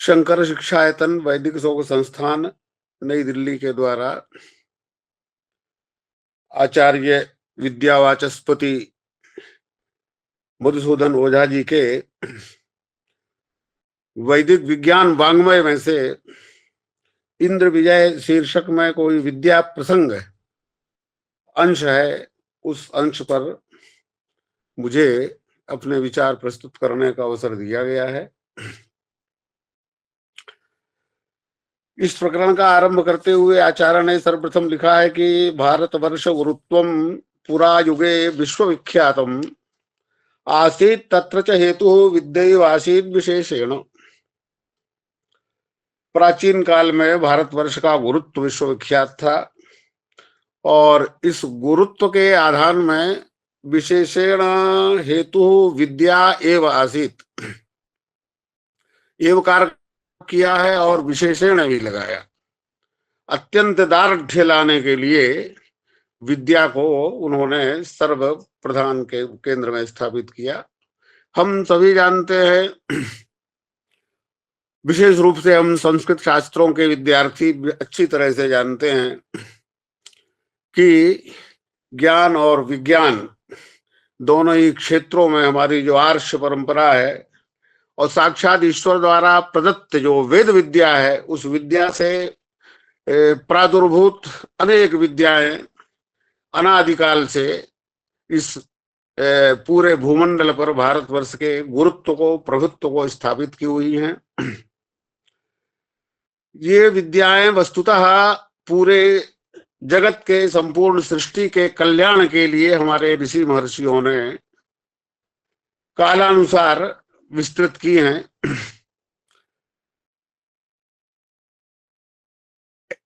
शंकर शिक्षायतन वैदिक शोध संस्थान नई दिल्ली के द्वारा आचार्य विद्यावाचस्पति मधुसूदन ओझा जी के वैदिक विज्ञान वाङ्मय में से इंद्र विजय शीर्षक में कोई विद्या प्रसंग अंश है। उस अंश पर मुझे अपने विचार प्रस्तुत करने का अवसर दिया गया है। इस प्रकरण का आरंभ करते हुए आचार्य ने सर्वप्रथम लिखा है कि भारतवर्ष गुरुत्वम पुरा युगे विश्वविख्यातम आसीत् तत्र च हेतु विद्यैवासीत् विशेषेण। प्राचीन काल में भारतवर्ष का गुरुत्व विश्वविख्यात था और इस गुरुत्व के आधार में विशेषेण हेतु विद्या एव आसीत्, एवकार किया है और विशेषण भी लगाया। अत्यंत दार्ढ्य लाने के लिए विद्या को उन्होंने सर्व प्रधान के केंद्र में स्थापित किया। हम सभी जानते हैं, विशेष रूप से हम संस्कृत शास्त्रों के विद्यार्थी अच्छी तरह से जानते हैं कि ज्ञान और विज्ञान दोनों ही क्षेत्रों में हमारी जो आर्ष परंपरा है और साक्षात ईश्वर द्वारा प्रदत्त जो वेद विद्या है, उस विद्या से प्रादुर्भूत अनेक विद्याएं अनादिकाल से इस पूरे भूमंडल पर भारतवर्ष के गुरुत्व को, प्रभुत्व को स्थापित की हुई हैं। ये विद्याएं वस्तुतः पूरे जगत के संपूर्ण सृष्टि के कल्याण के लिए हमारे ऋषि महर्षियों ने कालानुसार विस्तृत की हैं।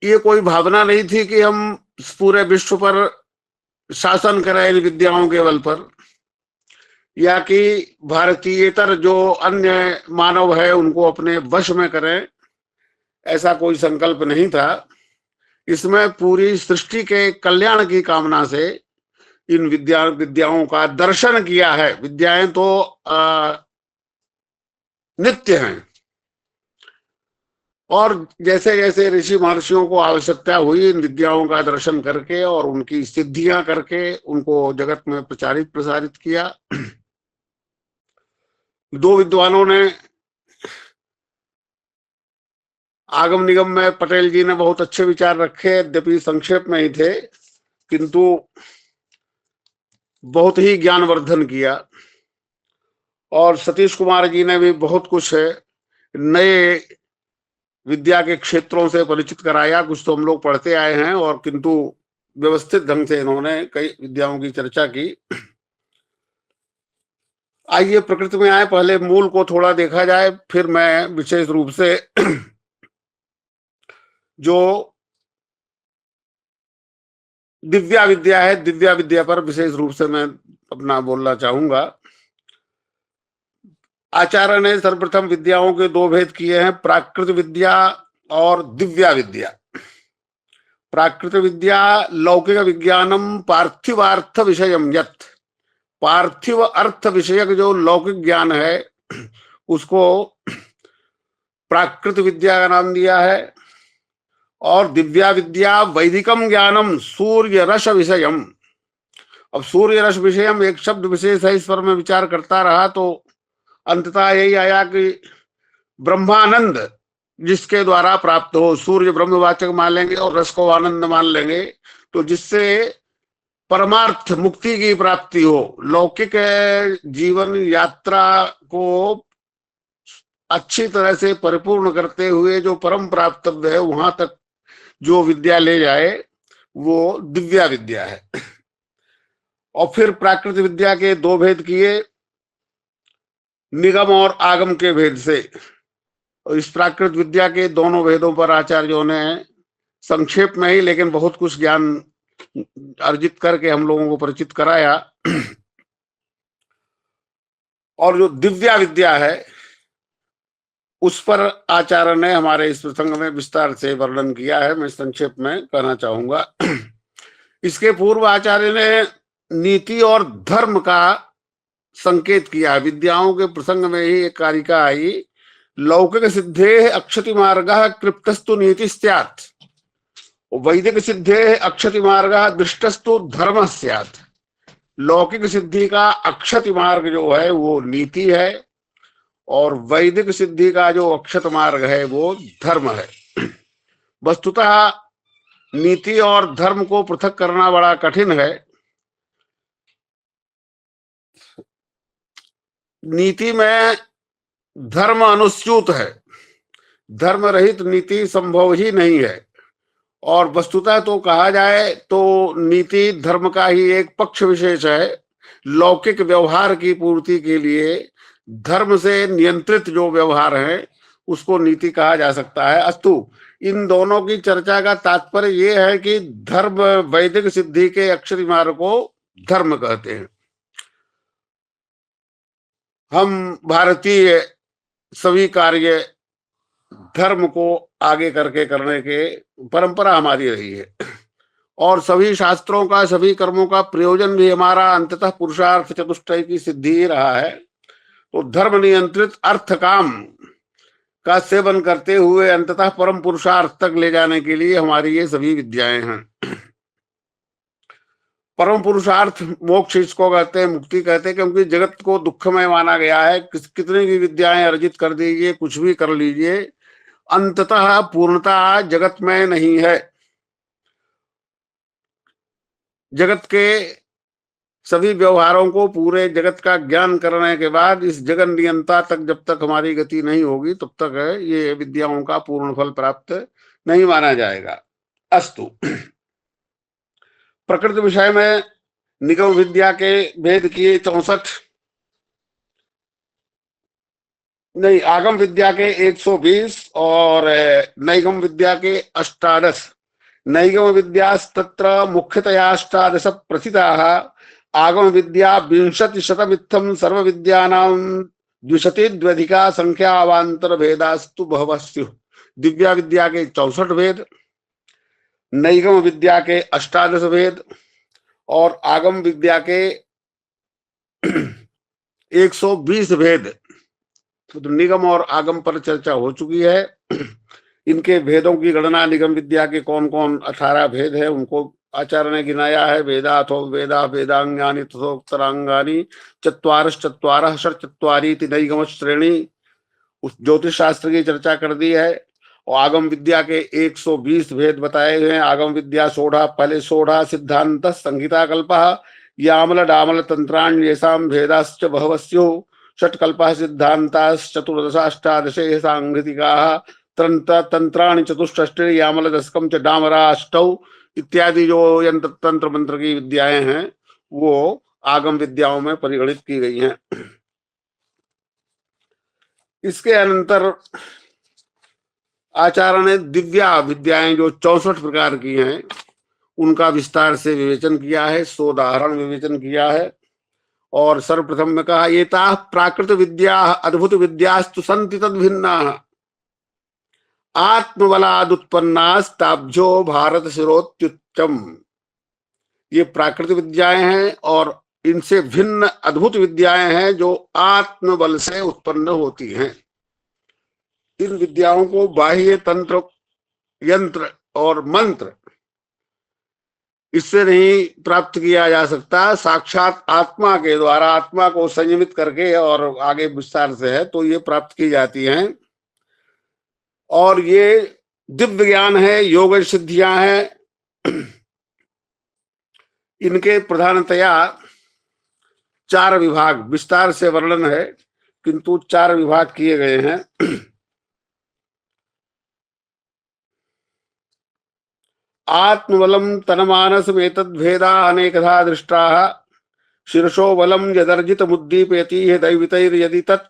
ये कोई भावना नहीं थी कि हम पूरे विश्व पर शासन करें इन विद्याओं के बल पर, या कि भारतीयेतर जो अन्य मानव है उनको अपने वश में करें, ऐसा कोई संकल्प नहीं था। इसमें पूरी सृष्टि के कल्याण की कामना से इन विद्याओं का दर्शन किया है। विद्याएं तो नित्य हैं और जैसे जैसे ऋषि महर्षियों को आवश्यकता हुई इन विद्याओं का दर्शन करके और उनकी सिद्धियां करके उनको जगत में प्रचारित प्रसारित किया। दो विद्वानों ने आगम निगम में, पटेल जी ने बहुत अच्छे विचार रखे, यद्यपि संक्षेप में ही थे, किंतु बहुत ही ज्ञानवर्धन किया। और सतीश कुमार जी ने भी बहुत कुछ नए विद्या के क्षेत्रों से परिचित कराया। कुछ तो हम लोग पढ़ते आए हैं और किंतु व्यवस्थित ढंग से इन्होंने कई विद्याओं की चर्चा की। आइए प्रकृति में आए, पहले मूल को थोड़ा देखा जाए, फिर मैं विशेष रूप से जो दिव्या विद्या है, दिव्या विद्या पर विशेष रूप से मैं अपना बोलना चाहूंगा। आचार्य ने सर्वप्रथम विद्याओं के दो भेद किए हैं, प्राकृत विद्या और दिव्या विद्या। प्राकृत विद्या लौकिक विज्ञानम पार्थिवार्थ विषयम यत्, पार्थिव अर्थ विषयक जो लौकिक ज्ञान है उसको प्राकृत विद्या का नाम दिया है। और दिव्या विद्या वैदिकम ज्ञानम सूर्य रस विषयम। अब सूर्य रस विषयम एक शब्द विशेष है, इस पर मैं विचार करता रहा तो अंततः यही आया कि ब्रह्मानंद जिसके द्वारा प्राप्त हो, सूर्य ब्रह्मवाचक मान लेंगे और रस को आनंद मान लेंगे, तो जिससे परमार्थ मुक्ति की प्राप्ति हो, लौकिक जीवन यात्रा को अच्छी तरह से परिपूर्ण करते हुए जो परम प्राप्तव्य है वहां तक जो विद्या ले जाए वो दिव्या विद्या है। और फिर प्राकृत विद्या के दो भेद किए, निगम और आगम के भेद से। और इस प्राकृत विद्या के दोनों भेदों पर आचार्यों ने संक्षेप में ही लेकिन बहुत कुछ ज्ञान अर्जित करके हम लोगों को परिचित कराया। और जो दिव्या विद्या है उस पर आचार्य ने हमारे इस प्रसंग में विस्तार से वर्णन किया है, मैं संक्षेप में कहना चाहूंगा। इसके पूर्व आचार्य ने नीति और धर्म का संकेत किया। विद्याओं के प्रसंग में ही एक कारिका आई, लौकिक सिद्धे अक्षति मार्ग कृप्तस्तु नीति स्यात्, वैदिक सिद्धे अक्षति मार्ग दृष्टस्तु धर्म स्यात्। लौकिक सिद्धि का अक्षति मार्ग जो है वो नीति है, और वैदिक सिद्धि का जो अक्षत मार्ग है वो धर्म है। वस्तुतः नीति और धर्म को पृथक करना बड़ा कठिन है। नीति में धर्म अनुस्यूत है, धर्म रहित नीति संभव ही नहीं है। और वस्तुतः तो कहा जाए तो नीति धर्म का ही एक पक्ष विशेष है। लौकिक व्यवहार की पूर्ति के लिए धर्म से नियंत्रित जो व्यवहार है उसको नीति कहा जा सकता है। अस्तु, इन दोनों की चर्चा का तात्पर्य ये है कि धर्म, वैदिक सिद्धि के अक्षरी मार्ग को धर्म कहते हैं। हम भारतीय सभी कार्य धर्म को आगे करके करने के परंपरा हमारी रही है, और सभी शास्त्रों का, सभी कर्मों का प्रयोजन भी हमारा अंततः पुरुषार्थ चतुष्टय की सिद्धि ही रहा है। तो धर्म नियंत्रित अर्थ काम का सेवन करते हुए अंततः परम पुरुषार्थ तक ले जाने के लिए हमारी ये सभी विद्याएं हैं। परम पुरुषार्थ मोक्ष इसको कहते हैं, मुक्ति कहते हैं, क्योंकि जगत को दुखमय माना गया है। कितनी भी विद्याएं अर्जित कर दीजिए, कुछ भी कर लीजिए, अंततः पूर्णता जगत में नहीं है। जगत के सभी व्यवहारों को, पूरे जगत का ज्ञान करने के बाद इस जगत नियंता तक जब तक हमारी गति नहीं होगी तब तक ये विद्याओं का पूर्ण फल प्राप्त नहीं माना जाएगा। अस्तु, प्रकृति विषय में निगम विद्या के भेद किए 64, नहीं, आगम विद्या के 120 और नैगम विद्या के 18। नैगम विद्या तत्र मुख्यतया 18 प्रथिताः, आगम विद्या 20% सर्व विद्यानां 200 संख्या अवान्तर भेदास्तु बहवः स्युः। दिव्या विद्या के 64 भेद, नैगम विद्या के 18 भेद और आगम विद्या के 120 भेद। तो निगम और आगम पर चर्चा हो चुकी है। इनके भेदों की गणना, निगम विद्या के कौन कौन 18 भेद है उनको आचार्य ने गिनाया है। वेदाथो वेदा वेदांगानि तथोक्तरांगानि चत्वारश्चत्वारः षट्चत्वारीति नैगम श्रेणी, उस ज्योतिष शास्त्र की चर्चा कर दी है। और आगम विद्या के 120 भेद बताए हुए हैं। आगम विद्या सोढ़ा, पहले सोढ़ा सिद्धांत संहिता कल्पः, यामल डामल तंत्राण्येषां भेदाश्च बहवः स्युः, षट्कल्पः सिद्धान्ताश्चतुर्दशाष्टादशे सांगतिकाः, तंत्राणि चतुष्षष्टि, यामल दशकम च डामरा अष्टौ इत्यादि जो यंत्र तंत्र मंत्र की विद्याएं हैं वो आगम विद्याओं में परिगणित की गई हैं। इसके अनंतर आचार्य ने दिव्या विद्याएं जो 64 प्रकार की हैं उनका विस्तार से विवेचन किया है, सोदाहरण विवेचन किया है। और सर्वप्रथम में कहा, एताः प्राकृत विद्या अद्भुत विद्यास्तु सन्ति तद्भिन्नाः, आत्मबलादुत्पन्नास्ताभ्यो भारत शिरोत्युच्चम। ये प्राकृतिक विद्याएं हैं और इनसे भिन्न अद्भुत विद्याएं हैं जो आत्मबल से उत्पन्न होती हैं। इन विद्याओं को बाह्य तंत्र, यंत्र और मंत्र इससे नहीं प्राप्त किया जा सकता, साक्षात आत्मा के द्वारा, आत्मा को संयमित करके और आगे विस्तार से है तो ये प्राप्त की जाती हैं। और ये दिव्य ज्ञान है, योग सिद्धियां हैं। इनके प्रधानतया 4 विभाग, विस्तार से वर्णन है किंतु 4 विभाग किए गए हैं। आत्मबलम तनमानसमेतद्भेदा अनेकधा दृष्टाः, शीर्षो बलम यदर्जित मुद्दीपेति दैवितैर्यदि तत्,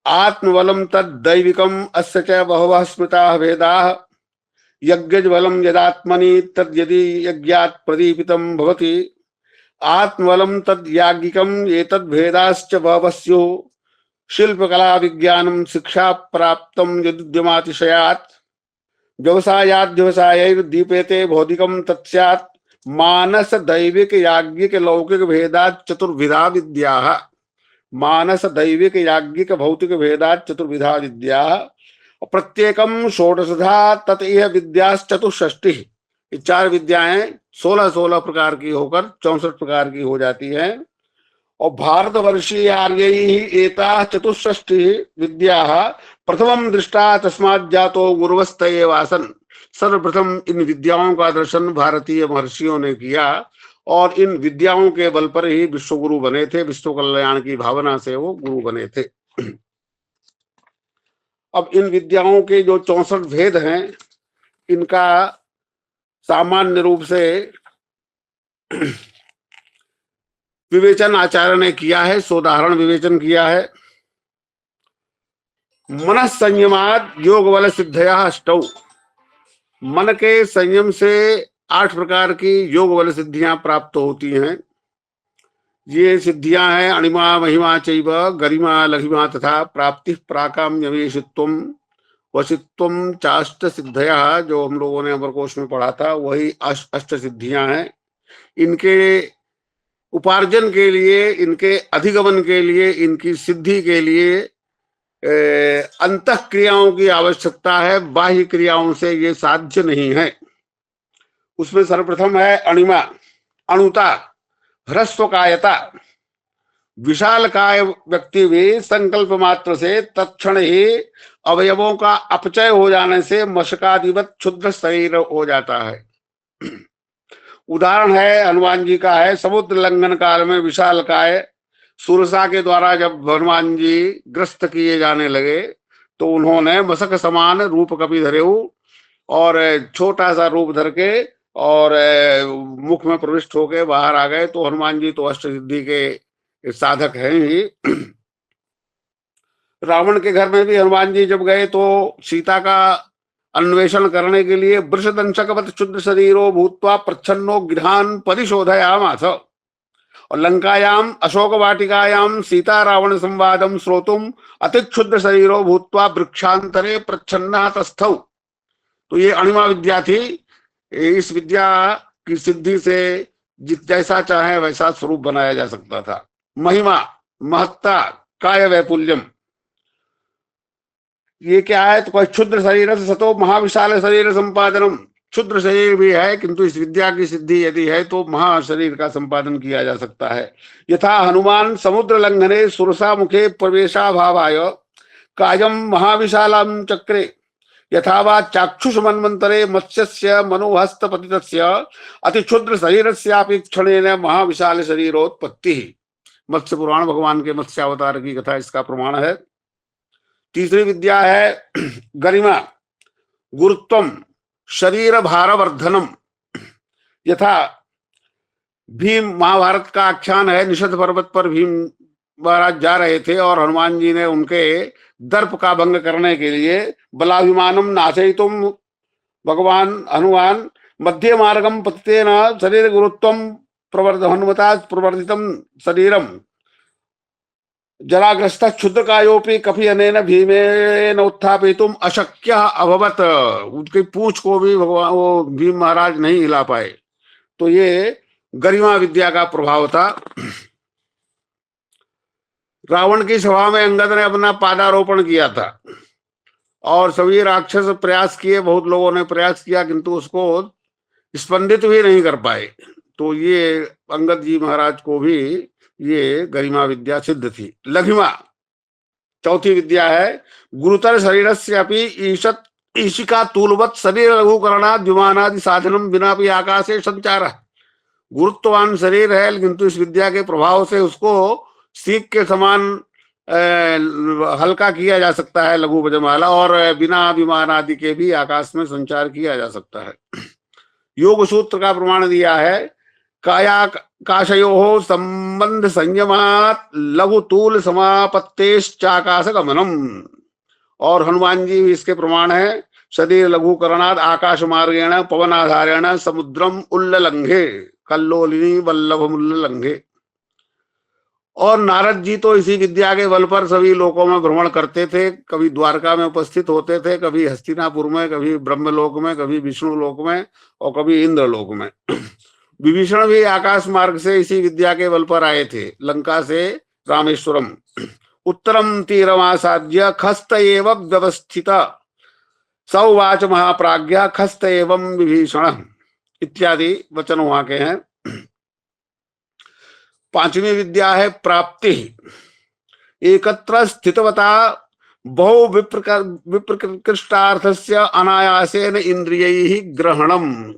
आत्मबलम तद्दैविकम अस्य च बहवः स्मृताः भेदाः, यज्ञबलम यदात्मनि तद्यदि यज्ञात् प्रदीपितं भवति, आत्मबलम तद्याज्ञिकम् एतद्भेदाश्च बहवः स्युः, शिल्पकला विज्ञानं शिक्षा प्राप्तं यदुद्यमातिशयात्, व्यवसायाद्यवसायैर्दीपेते भौतिकं तत्स्यात्, मानस दैविक याज्ञिक लौकिक भेदात् चतुर्विधा विद्याः। मानस दैविक याज्ञिक भौतिक भेदात चतुर्विधा विद्या प्रत्येकम षोडशधा तत यह विद्या चतुष्षष्टि। ये 4 विद्याएं 16-16 प्रकार की होकर 64 प्रकार की हो जाती हैं। और भारतवर्षीय आर्यैः एताः चतुष्षष्टि विद्या प्रथमं दृष्टा तस्मात् जातो गुरुवस्त एव आसन्। सर्वप्रथम इन विद्याओं का दर्शन भारतीय महर्षियों ने किया और इन विद्याओं के बल पर ही विश्व गुरु बने थे। विश्व कल्याण की भावना से वो गुरु बने थे। अब इन विद्याओं के जो 64 भेद हैं, इनका सामान्य रूप से विवेचन आचार्य ने किया है, सोदाहरण विवेचन किया है। मन संयमाद योग बल सिद्धया अष्टौ। मन के संयम से 8 प्रकार की योग बल सिद्धियां प्राप्त होती हैं। ये सिद्धियां हैं अणिमा महिमा चैव गरिमा लघिमा तथा प्राप्ति प्राकाम्यवेशित्वम वशित्वम चाष्ट सिद्धया। जो हम लोगों ने अमरकोश में पढ़ा था वही अष्ट सिद्धियां हैं। इनके उपार्जन के लिए, इनके अधिगमन के लिए, इनकी सिद्धि के लिए अंतः क्रियाओं की आवश्यकता है, बाह्य क्रियाओं से ये साध्य नहीं है। उसमें सर्वप्रथम है अणिमा, अणुता, ह्रस्व कायता। विशाल काय व्यक्ति भी संकल्प मात्र से तत्क्षण ही अवयवों का अपचय हो जाने से मशकादिवत क्षुद्र शरीर हो जाता है। उदाहरण है हनुमान जी का है। समुद्र लंघन काल में विशाल काय सुरसा के द्वारा जब हनुमान जी ग्रस्त किए जाने लगे तो उन्होंने मशक समान रूप कपि धरेऊ और छोटा सा रूप धर के और मुख में प्रविष्ट होके बाहर आ गए। तो हनुमान जी तो अष्ट सिद्धि के साधक हैं ही। रावण के घर में भी हनुमान जी जब गए तो सीता का अन्वेषण करने के लिए वृषदंशकवत क्षुद्र शरीरो भूत्वा प्रच्छन्नो गृहान परिशोधयामास। और लंकायाम अशोक वाटिकायाम सीता रावण संवादम श्रोतुम अति क्षुद्र शरीरो भूत्वा वृक्षांतरे प्रच्छन्ना तस्थौ। तो ये अणिमा विद्या थी। इस विद्या की सिद्धि से जैसा चाहे वैसा स्वरूप बनाया जा सकता था। महिमा, महत्ता, काय वैपुल्यम, ये क्या है? तो कोई क्षुद्र शरीर से सतो महाविशाल शरीर संपादनम। क्षुद्र शरीर भी है किंतु इस विद्या की सिद्धि यदि है तो महाशरीर का संपादन किया जा सकता है। यथा हनुमान समुद्र लंघने सुरसा मुखे प्रवेशा भावाय कायम महाविशालम चक्रे यथा वा चाक्षुष मन्वंतरे मत्स्यस्य मनोहस्त पतितस्य अति क्षुद्र शरीरस्यापि क्षणेन महाविशाल शरीरोत्पत्ति। मत्स्य पुराण भगवान के मत्स्यावतार की कथा इसका प्रमाण है। तीसरी विद्या है गरिमा, गुरुत्वम, शरीर भारवर्धनम। यथा भीम, महाभारत का आख्यान है, निषद पर्वत पर भीम महाराज जा रहे थे और हनुमान जी ने उनके दर्प का भंग करने के लिए बलाभिमानम नाशयितुम भगवान हनुमान मध्य मार्गम पतितेन शरीर गुरुत्वम हनुमता प्रवर्धितम शरीरम जराग्रस्त क्षुद्रकायोपि कपि अनेन भीमेन उत्थापितुम अशक्य अभवत। उनकी पूंछ को भी भगवान वो भीम महाराज नहीं हिला पाए। तो ये गरिमा विद्या का प्रभाव था। रावण की सभा में अंगद ने अपना पादारोपण किया था और सभी राक्षस प्रयास किए, बहुत लोगों ने प्रयास किया किंतु उसको स्पंदित भी नहीं कर पाए। तो ये अंगद जी महाराज को भी ये गरिमा विद्या सिद्ध थी। लघिमा चौथी विद्या है। गुरुतर शरीर से ईशत ईशिका तूलवत शरीर लघुकरणा द्युमानादि साधनम बिना भी आकाशे संचार। गुरुत्ववान शरीर है किंतु इस विद्या के प्रभाव से उसको सीख के समान हल्का किया जा सकता है, लघु वजमाला, और बिना विमान आदि के भी आकाश में संचार किया जा सकता है। योग सूत्र का प्रमाण दिया है। काया काशयो संबंध संयमात लघु तूल समापत्तेश्चाकाश गमनम। और हनुमान जी इसके प्रमाण है। शरीर लघुकरणाद आकाश मार्गेण पवन आधारेण समुद्रम उल्लंघे कल्लोलिनी वल्लभ उल्लंघे। और नारद जी तो इसी विद्या के बल पर सभी लोकों में भ्रमण करते थे। कभी द्वारका में उपस्थित होते थे, कभी हस्तिनापुर में, कभी ब्रह्मलोक में, कभी विष्णु लोक में और कभी इंद्र लोक में। विभीषण भी आकाश मार्ग से इसी विद्या के बल पर आए थे। लंका से रामेश्वरम। उत्तरम तीरमासाद्य खस्त एव व्यवस्थित सौवाच महाप्राज्ञ खस्त एवं विभीषण इत्यादि वचन वहां के हैं। पांचवी विद्या है प्राप्ति। एकत्र स्थितवता बहु विप्रकृष्टार्थस्य अनायासेन इंद्रियैः ग्रहणम।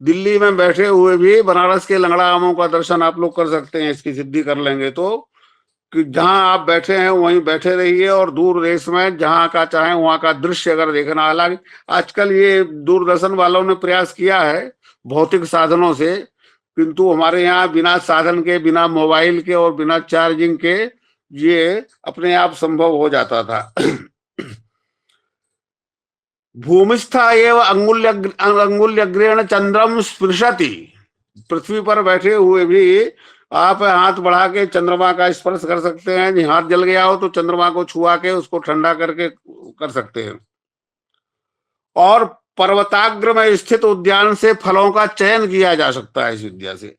दिल्ली में बैठे हुए भी बनारस के लंगड़ा आमों का दर्शन आप लोग कर सकते हैं, इसकी सिद्धि कर लेंगे तो, कि जहां आप बैठे हैं वहीं बैठे रहिए और दूर देश में जहां का चाहे वहां का दृश्य अगर देखना। हालांकि आजकल ये दूरदर्शन वालों ने प्रयास किया है भौतिक साधनों से, किंतु हमारे यहाँ बिना साधन के, बिना मोबाइल के और बिना चार्जिंग के ये अपने आप संभव हो जाता था। भूमिस्था एवं अंगुल्यग्रेण चंद्रम स्पृशति। पृथ्वी पर बैठे हुए भी आप हाथ बढ़ा के चंद्रमा का स्पर्श कर सकते हैं। हाथ जल गया हो तो चंद्रमा को छुआ के उसको ठंडा करके कर सकते हैं। और पर्वताग्र में स्थित उद्यान से फलों का चयन किया जा सकता है इस विद्या से,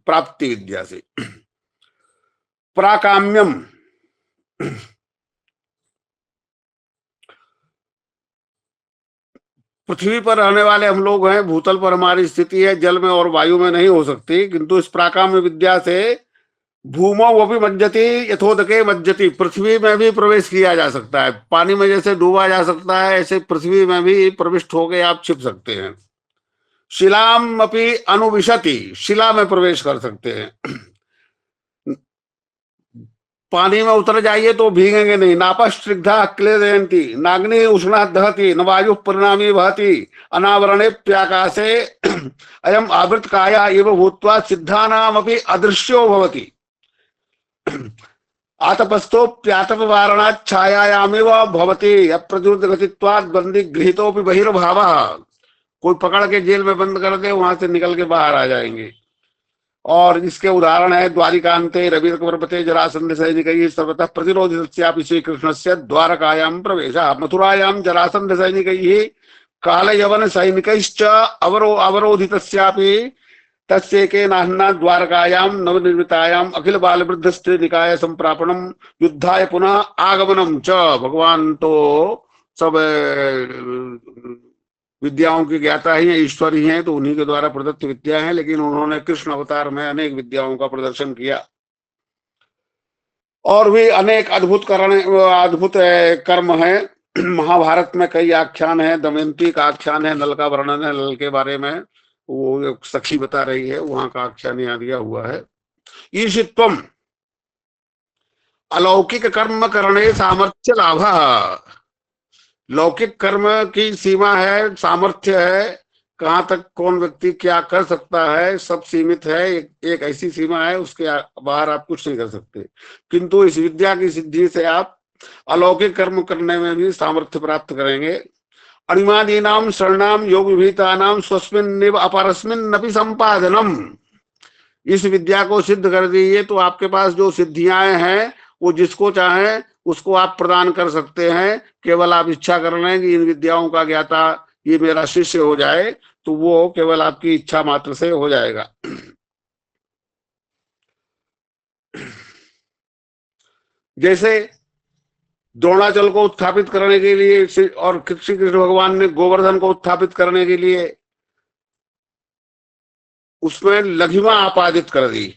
प्राप्ति विद्या से। प्राकाम्यम, पृथ्वी पर रहने वाले हम लोग हैं, भूतल पर हमारी स्थिति है, जल में और वायु में नहीं हो सकती, किंतु इस प्राकाम्य विद्या से भूमो वो भी मज्जति यथोदके मज्जति, पृथ्वी में भी प्रवेश किया जा सकता है। पानी में जैसे डूबा जा सकता है, ऐसे पृथ्वी में भी प्रविष्ट होके आप छिप सकते हैं। शिलाम अपि अनुविशति, शिला में प्रवेश कर सकते हैं। पानी में उतर जाइए तो भीगेंगे नहीं। नापस्त्रिग्धा क्लेदयन्ति नाग्नि उष्णा दहति न वायु परिणामी वहति अनावरणे प्याकाशे अयम आवृत काया एव भूत्वा सिद्धानामपि अदृश्यो भवति आतपस्थो प्यातप वारणात् छायायामेव भवति अप्रज्वलित गतित्वात् बंदी गृहीतोपि बहिर्भावः। कोई पकड़ के जेल में बंद कर दे, वहां से निकल के बाहर आ जाएंगे। और इसके उदाहरण है द्वारिकांते रविर्कपर्वते जरासंध सैनिकैः सर्वतः प्रतिरोधितस्यापि श्रीकृष्णस्य द्वारकायां प्रवेशः मथुरायां जरासंध सैनिकैः कालयवन सैनिकैश्च अवरोधितस्यापि तस्येके नाह्ना द्वारकायां नवनिर्मितायां अखिल बाल वृद्ध स्त्री निकाय संप्रापणम युद्धाय पुनः आगमनम च। भगवान तो सब विद्याओं की ज्ञाता ही है, ईश्वर ही है, तो उन्हीं के द्वारा प्रदत्त विद्या है, लेकिन उन्होंने कृष्ण अवतार में अनेक विद्याओं का प्रदर्शन किया। और भी अनेक अद्भुत कर्म है। महाभारत में कई आख्यान है, दमयंती का आख्यान है, नल का वर्णन है, नल के बारे में वो सखी बता रही है, वहां का आख्यान यहाँ दिया हुआ है। ईशित्वम, अलौकिक कर्म करणे सामर्थ्य लाभ। लौकिक कर्म की सीमा है, सामर्थ्य है, कहां तक कौन व्यक्ति क्या कर सकता है, सब सीमित है। एक ऐसी सीमा है, उसके बाहर आप कुछ नहीं कर सकते। किंतु इस विद्या की सिद्धि से आप अलौकिक कर्म करने में भी सामर्थ्य प्राप्त करेंगे। अणिमादीनाम शरणाम योग विभीतानाम स्वस्मिन अपरस्मिन नपि संपादनम। इस विद्या को सिद्ध कर दीजिए तो आपके पास जो सिद्धियां हैं वो जिसको चाहे उसको आप प्रदान कर सकते हैं। केवल आप इच्छा कर लें कि इन विद्याओं का ज्ञाता ये मेरा शिष्य हो जाए, तो वो केवल आपकी इच्छा मात्र से हो जाएगा। जैसे द्रोणाचल को उत्थापित करने के लिए और श्री कृष्ण भगवान ने गोवर्धन को उत्थापित करने के लिए उसमें लघिमा आपादित कर दी,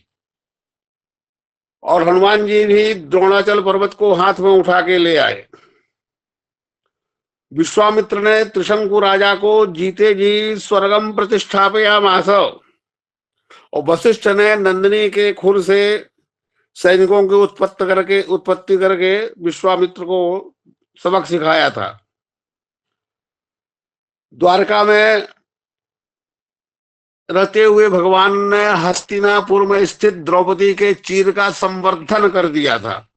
और हनुमान जी भी द्रोणाचल पर्वत को हाथ में उठा के ले आए। विश्वामित्र ने त्रिशंकु राजा को जीते जी स्वर्गम प्रतिष्ठापयामास, और वशिष्ठ ने नंदिनी के खुर से सैनिकों की उत्पत्ति करके विश्वामित्र को सबक सिखाया था। द्वारका में रहते हुए भगवान ने हस्तिनापुर में स्थित द्रौपदी के चीर का संवर्धन कर दिया था।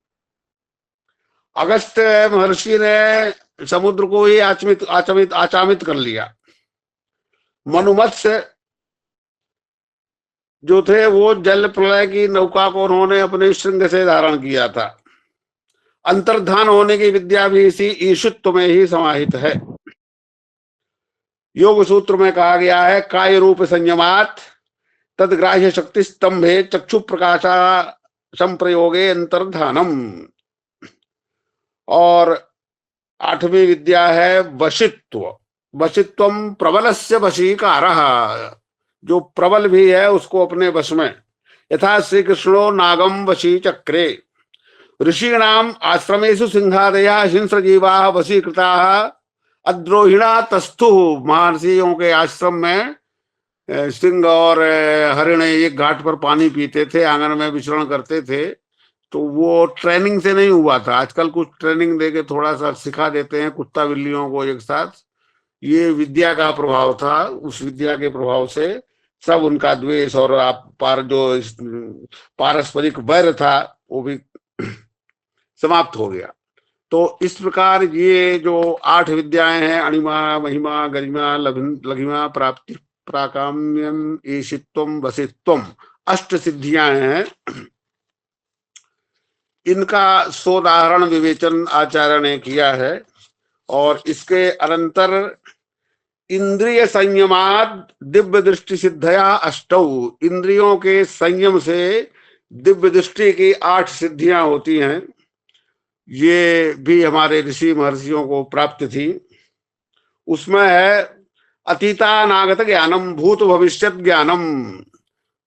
अगस्त महर्षि ने समुद्र को ही आचमित कर लिया। मनुमत्स्य जो थे वो जल प्रलय की नौका को उन्होंने अपने श्रृंग से धारण किया था। अंतर्धान होने की विद्या भी इसी ईशुत्व में ही समाहित है। योग सूत्र में कहा गया है काय रूप संयमात तदग्राह्य शक्ति स्तंभे चक्षु प्रकाशा संप्रयोगे अंतर्धानम। और 8वीं विद्या है वशित्व। वशित्वम प्रबलस्य वशीकारः, जो प्रबल भी है उसको अपने वश में। यथा श्री कृष्णो नागम वशी चक्रे, ऋषीणाम आश्रमेषु सिंहादया हिंस्र जीवा वशीकृता अद्रोहिणा तस्थु। महर्षियों के आश्रम में सिंह और हरिण एक घाट पर पानी पीते थे, आंगन में विचरण करते थे। तो वो ट्रेनिंग से नहीं हुआ था। आजकल कुछ ट्रेनिंग देके थोड़ा सा सिखा देते हैं कुत्ता बिल्लियों को एक साथ। ये विद्या का प्रभाव था। उस विद्या के प्रभाव से सब उनका द्वेष और आप पार जो पारस्परिक वैर था वो भी समाप्त हो गया। तो इस प्रकार ये जो 8 विद्याएं हैं, अणिमा महिमा गरिमा लघिमा प्राप्ति प्राकाम्यम ईशित्वम वसित्वम, 8 सिद्धियां हैं। इनका सोदाहरण विवेचन आचार्य ने किया है। और इसके अनंतर इंद्रिय संयमाद दिव्य दृष्टि सिद्धया अष्टौ, इंद्रियों के संयम से दिव्य दृष्टि की 8 सिद्धियां होती हैं। ये भी हमारे ऋषि महर्षियों को प्राप्त थी। उसमें है अतीतानागत ज्ञानम, भूत भविष्यत ज्ञानम।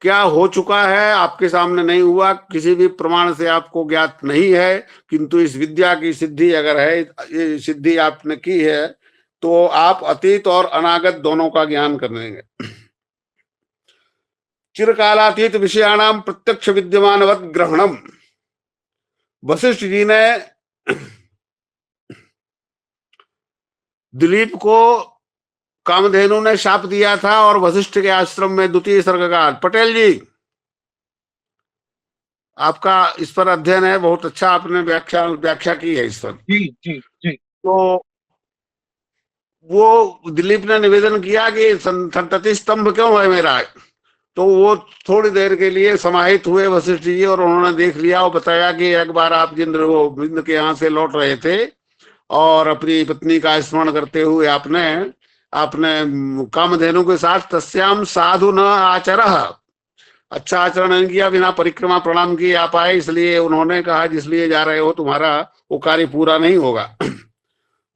क्या हो चुका है आपके सामने नहीं हुआ, किसी भी प्रमाण से आपको ज्ञात नहीं है, किंतु इस विद्या की सिद्धि अगर है, ये सिद्धि आपने की है, तो आप अतीत और अनागत दोनों का ज्ञान कर लेंगे। चिरकालातीत विषयाणाम प्रत्यक्ष विद्यमानवत ग्रहणम। वशिष्ठ जी ने दिलीप को कामधेनु ने शाप दिया था और वशिष्ठ के आश्रम में द्वितीय सर्ग का। पटेल जी, आपका इस पर अध्ययन है, बहुत अच्छा आपने व्याख्या की है इस पर। जी जी जी। तो वो दिलीप ने निवेदन किया कि संतति स्तंभ क्यों है मेरा। तो वो थोड़ी देर के लिए समाहित हुए वशिष्ठ जी, और उन्होंने देख लिया और बताया कि एक बार आप जिंद्र के यहाँ से लौट रहे थे और अपनी पत्नी का स्मरण करते हुए आपने आपने कामधेनु के साथ तस्याम साधु न आचरः, अच्छा आचरण नहीं किया, बिना परिक्रमा प्रणाम किए आप आए, इसलिए उन्होंने कहा जिसलिए जा रहे हो तुम्हारा वो कार्य पूरा नहीं होगा।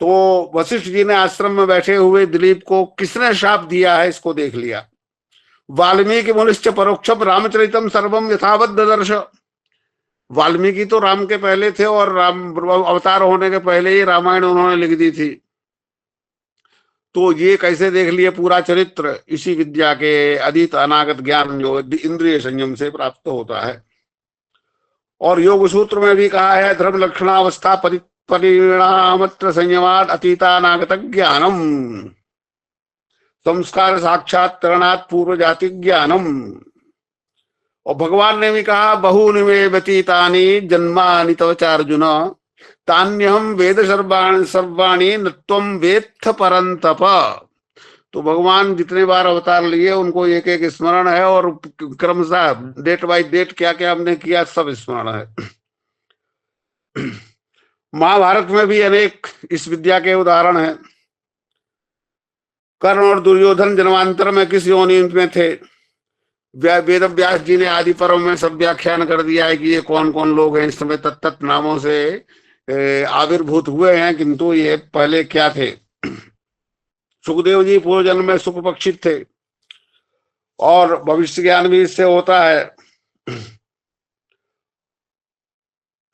तो वशिष्ठ जी ने आश्रम में बैठे हुए दिलीप को किसने शाप दिया है इसको देख लिया। वाल्मीकि मुनिश्च परोक्षम रामचरितम सर्वम यथावत ददर्श। वाल्मीकि तो राम के पहले थे और राम अवतार होने के पहले ही रामायण उन्होंने लिख दी थी। तो ये कैसे देख लिए पूरा चरित्र, इसी विद्या के अतीत अनागत ज्ञान जो इंद्रिय संयम से प्राप्त होता है। और योग सूत्र में भी कहा है धर्म लक्षणावस्था परिणामत्र संयमात अतीतानागत ज्ञानम, संस्कार साक्षात्करणात् पूर्व जाति ज्ञानम। और भगवान ने भी कहा बहुनि मे व्यतीतानि जन्मानि तव च अर्जुन तान्यहम वेद सर्वाणि न त्वं वेत्थ परंतप। तो भगवान जितने बार अवतार लिए उनको एक एक स्मरण है, और क्रमशः डेट बाय डेट क्या क्या हमने किया सब स्मरण है। महाभारत में भी अनेक इस विद्या के उदाहरण हैं। कर्ण और दुर्योधन जन्मांतर में किस योनि में थे। वेद व्यास जी ने आदि पर्व में सब व्याख्यान कर दिया है कि ये कौन कौन लोग हैं, इस समय तत्त नामों से आविर्भूत हुए हैं, किंतु ये पहले क्या थे। सुखदेव जी पूर्व जन्म में सुख पक्षित थे, और भविष्य ज्ञान भी इससे होता है।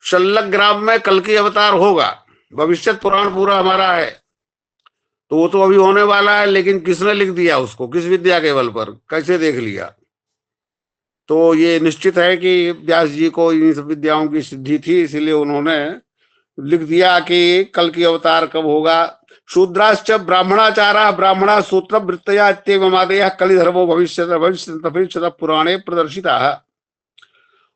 शल्लग्राम में कल की अवतार होगा, भविष्य पुराण पूरा हमारा है, तो वो तो अभी होने वाला है, लेकिन किसने लिख दिया उसको, किस विद्या के बल पर, कैसे देख लिया। तो ये निश्चित है कि व्यास जी को इन सब विद्याओं की सिद्धि थी, इसीलिए उन्होंने लिख दिया कि कल की अवतार कब होगा। शूद्राश्च ब्राह्मणाचारा ब्राह्मणा सूत्र वृत्तया इत्येवमादयः कलिधर्मो भविष्यतः पुराणे प्रदर्शिता।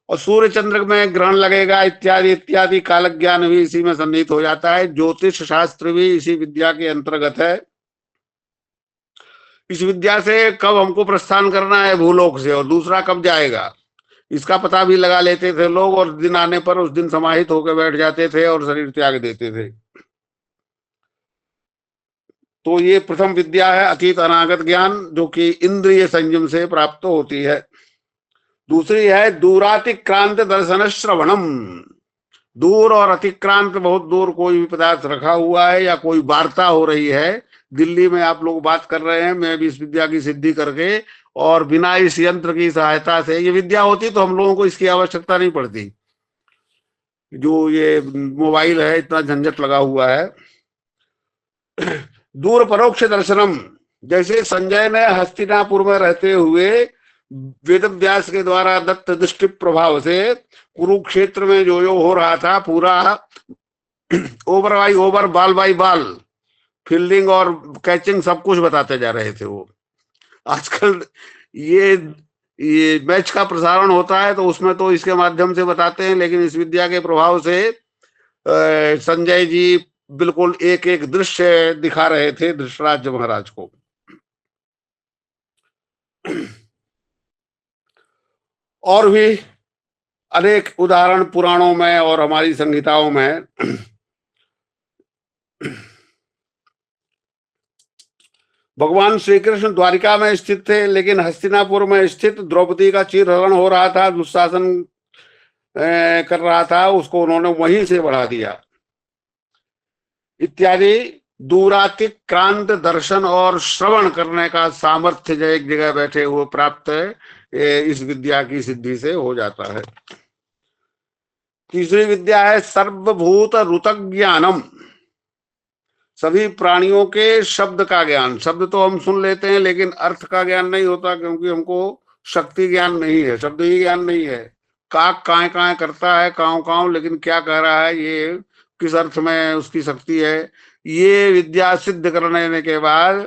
और सूर्य चंद्र में ग्रहण लगेगा इत्यादि इत्यादि काल ज्ञान भी इसी में सन्निहित हो जाता है। ज्योतिष शास्त्र भी इसी विद्या के अंतर्गत है। इस विद्या से कब हमको प्रस्थान करना है भूलोक से, और दूसरा कब जाएगा, इसका पता भी लगा लेते थे लोग, और दिन आने पर उस दिन समाहित होकर बैठ जाते थे और शरीर त्याग देते थे। तो ये प्रथम विद्या है अतीत अनागत ज्ञान, जो कि इंद्रिय संयम से प्राप्त होती है। दूसरी है दूरातिक्रांत दर्शन श्रवणम। दूर और अतिक्रांत, बहुत दूर कोई भी पदार्थ रखा हुआ है या कोई वार्ता हो रही है, दिल्ली में आप लोग बात कर रहे हैं, मैं भी इस विद्या की सिद्धि करके और बिना इस यंत्र की सहायता से, ये विद्या होती तो हम लोगों को इसकी आवश्यकता नहीं पड़ती। जो ये मोबाइल है, इतना झंझट लगा हुआ है। दूर परोक्ष दर्शनम, जैसे संजय ने हस्तिनापुर में रहते हुए वेद व्यास के द्वारा दत्त दृष्टि प्रभाव से कुरुक्षेत्र में जो जो हो रहा था पूरा ओवर बाई ओवर, बाल बाई बाल, फील्डिंग और कैचिंग सब कुछ बताते जा रहे थे वो। आजकल ये मैच का प्रसारण होता है तो उसमें तो इसके माध्यम से बताते हैं, लेकिन इस विद्या के प्रभाव से संजय जी बिल्कुल एक एक दृश्य दिखा रहे थे धृतराज महाराज को। और भी अनेक उदाहरण पुराणों में और हमारी संहिताओं में। भगवान श्री कृष्ण द्वारिका में स्थित थे, लेकिन हस्तिनापुर में स्थित द्रौपदी का चीरहरण हो रहा था, दुशासन कर रहा था, उसको उन्होंने वहीं से बढ़ा दिया इत्यादि। दूरातिक्रांत दर्शन और श्रवण करने का सामर्थ्य जो एक जगह बैठे हुए प्राप्त इस विद्या की सिद्धि से हो जाता है। तीसरी विद्या है सर्वभूत ऋतज्ञानम, सभी प्राणियों के शब्द का ज्ञान। शब्द तो हम सुन लेते हैं लेकिन अर्थ का ज्ञान नहीं होता, क्योंकि हमको शक्ति ज्ञान नहीं है, शब्द ही ज्ञान नहीं है। काक काय काय करता है, काव काव, लेकिन क्या कह रहा है, ये किस अर्थ में उसकी शक्ति है, ये विद्या सिद्ध करने के बाद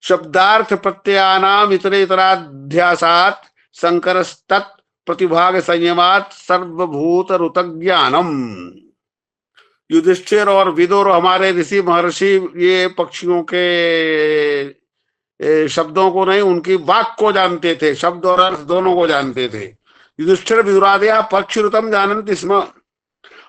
शब्दार्थ प्रत्ययानाम इतरेतराध्यासात संकरस्तत् प्रतिभाग संयमात सर्वभूत ऋतज्ञानम। युधिष्ठिर और विदुर हमारे ऋषि महर्षि ये पक्षियों के शब्दों को नहीं, उनकी वाक को जानते थे, शब्द और अर्थ दोनों को जानते थे। युधिष्ठिर विदुरादया पक्षी ऋतम जानन्ति स्म,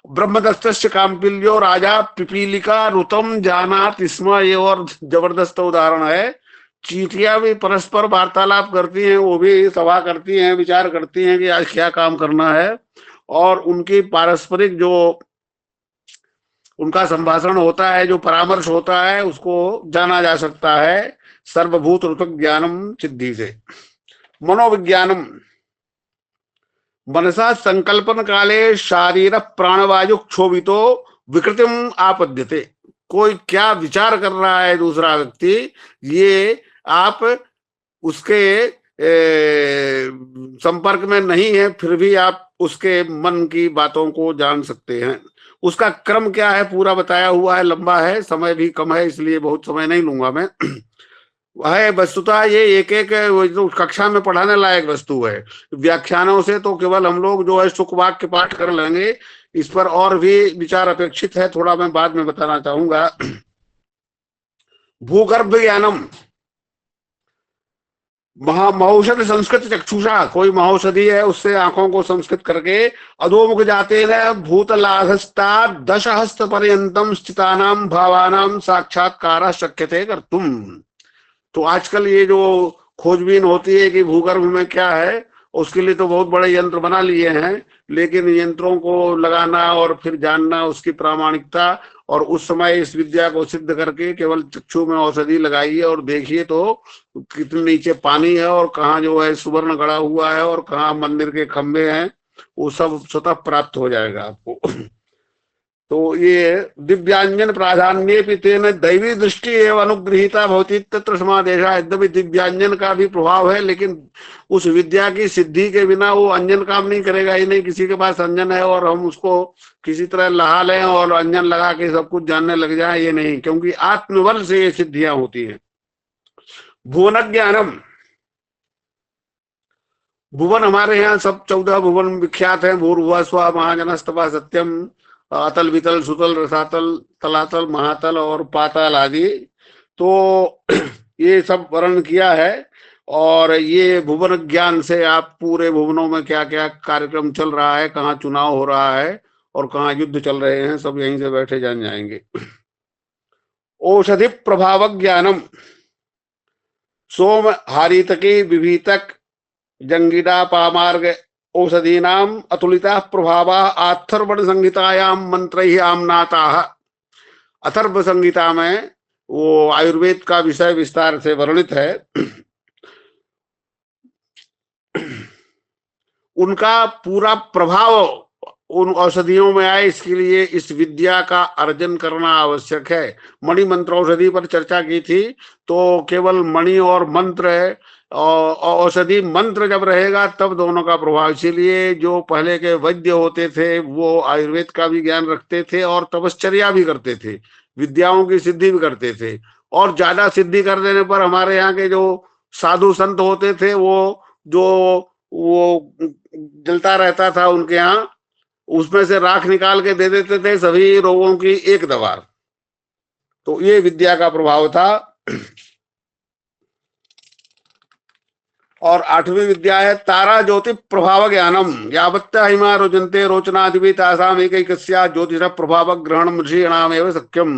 ब्रह्मदत्तस्य काम्पिल्यो राजा पिपीलिका ऋतम जानात स्म। ये और जबरदस्त उदाहरण है। चींटियां भी परस्पर वार्तालाप करती हैं, वो भी सभा करती हैं, विचार करती हैं कि आज क्या काम करना है, और उनकी पारस्परिक जो उनका संभाषण होता है, जो परामर्श होता है, उसको जाना जा सकता है सर्वभूत ऋतक ज्ञानम सिद्धि से। मनोविज्ञानम, मनसा संकल्पन काले शारीर प्राणवायु क्षोभितो विकृतिम आपद्यते। कोई क्या विचार कर रहा है दूसरा व्यक्ति, ये आप उसके संपर्क में नहीं है, फिर भी आप उसके मन की बातों को जान सकते हैं। उसका क्रम क्या है पूरा बताया हुआ है, लंबा है, समय भी कम है, इसलिए बहुत समय नहीं लूंगा मैं। है वस्तुतः ये एक एक जो कक्षा में पढ़ाने लायक वस्तु है। व्याख्यानों से तो केवल हम लोग जो है सुख वाक्य पाठ कर लेंगे, इस पर और भी विचार अपेक्षित है, थोड़ा मैं बाद में बताना चाहूंगा। भूगर्भ ज्ञानम, महौषध संस्कृत चक्षुषा, कोई महौषधि है उससे आंखों को संस्कृत करके अधोमुख जाते न भूतलाघस्ता दशहस्त पर्यंतम स्थितानाम भावानाम साक्षात्कार शक्यते कर्तुम। तो आजकल ये जो खोजबीन होती है कि भूगर्भ में क्या है, उसके लिए तो बहुत बड़े यंत्र बना लिए हैं, लेकिन यंत्रों को लगाना और फिर जानना उसकी प्रामाणिकता, और उस समय इस विद्या को सिद्ध करके केवल चक्षु में औषधि लगाइए और देखिए तो कितने नीचे पानी है और कहाँ जो है सुवर्ण गड़ा हुआ है और कहाँ मंदिर के खंभे हैं, वो सब स्वतः प्राप्त हो जाएगा आपको। तो ये दिव्यांजन प्राधान्य तेन दैवी दृष्टि एवं अनुगृहीता भवती तत्र समादेशा। यद्यपि दिव्यांजन का भी प्रभाव है, लेकिन उस विद्या की सिद्धि के बिना वो अंजन काम नहीं करेगा ही नहीं। किसी के पास अंजन है और हम उसको किसी तरह लहा लें और अंजन लगा के सब कुछ जानने लग जाए, ये नहीं, क्योंकि आत्मबल से ये सिद्धियां होती हैं। भुवन ज्ञानम, भुवन हमारे यहाँ सब 14 भुवन विख्यात हैं। भूर्भुवः स्वः महाजनस्तपः सत्यम, अतल वितल सुतल रसातल तलातल महातल और पाताल आदि। तो ये सब वर्णन किया है, और ये भुवन ज्ञान से आप पूरे भुवनों में क्या क्या कार्यक्रम चल रहा है, कहाँ चुनाव हो रहा है और कहाँ युद्ध चल रहे हैं, सब यहीं से बैठे जान जाएंगे। औषधि प्रभाव ज्ञानम, सोम हारितकी विभीतक जंगीडा पामार्ग औषधीनाम अतुलिता प्रभावा अथर्वण संहितायाम मंत्रैः आम्नाताः। अथर्व संहिता में वो आयुर्वेद का विषय विस्तार से वर्णित है। उनका पूरा प्रभाव उन औषधियों में आए, इसके लिए इस विद्या का अर्जन करना आवश्यक है। मणि मंत्र औषधि पर चर्चा की थी, तो केवल मणि और मंत्र और औषधि मंत्र जब रहेगा तब दोनों का प्रभाव। इसीलिए जो पहले के वैद्य होते थे वो आयुर्वेद का भी ज्ञान रखते थे और तपश्चर्या भी करते थे, विद्याओं की सिद्धि भी करते थे। और ज्यादा सिद्धि कर देने पर हमारे यहाँ के जो साधु संत होते थे वो जलता रहता था उनके यहाँ, उसमें से राख निकाल के दे देते थे सभी रोगों की एक दवा। तो ये विद्या का प्रभाव था। और आठवीं विद्या है तारा ज्योति प्रभाव ज्ञानम। यावत्या हिमा रोचनते रोचनादिवी तासाम एकैकस्या ज्योतिष प्रभाव ग्रहण ऋषीणाम एवं सख्यम।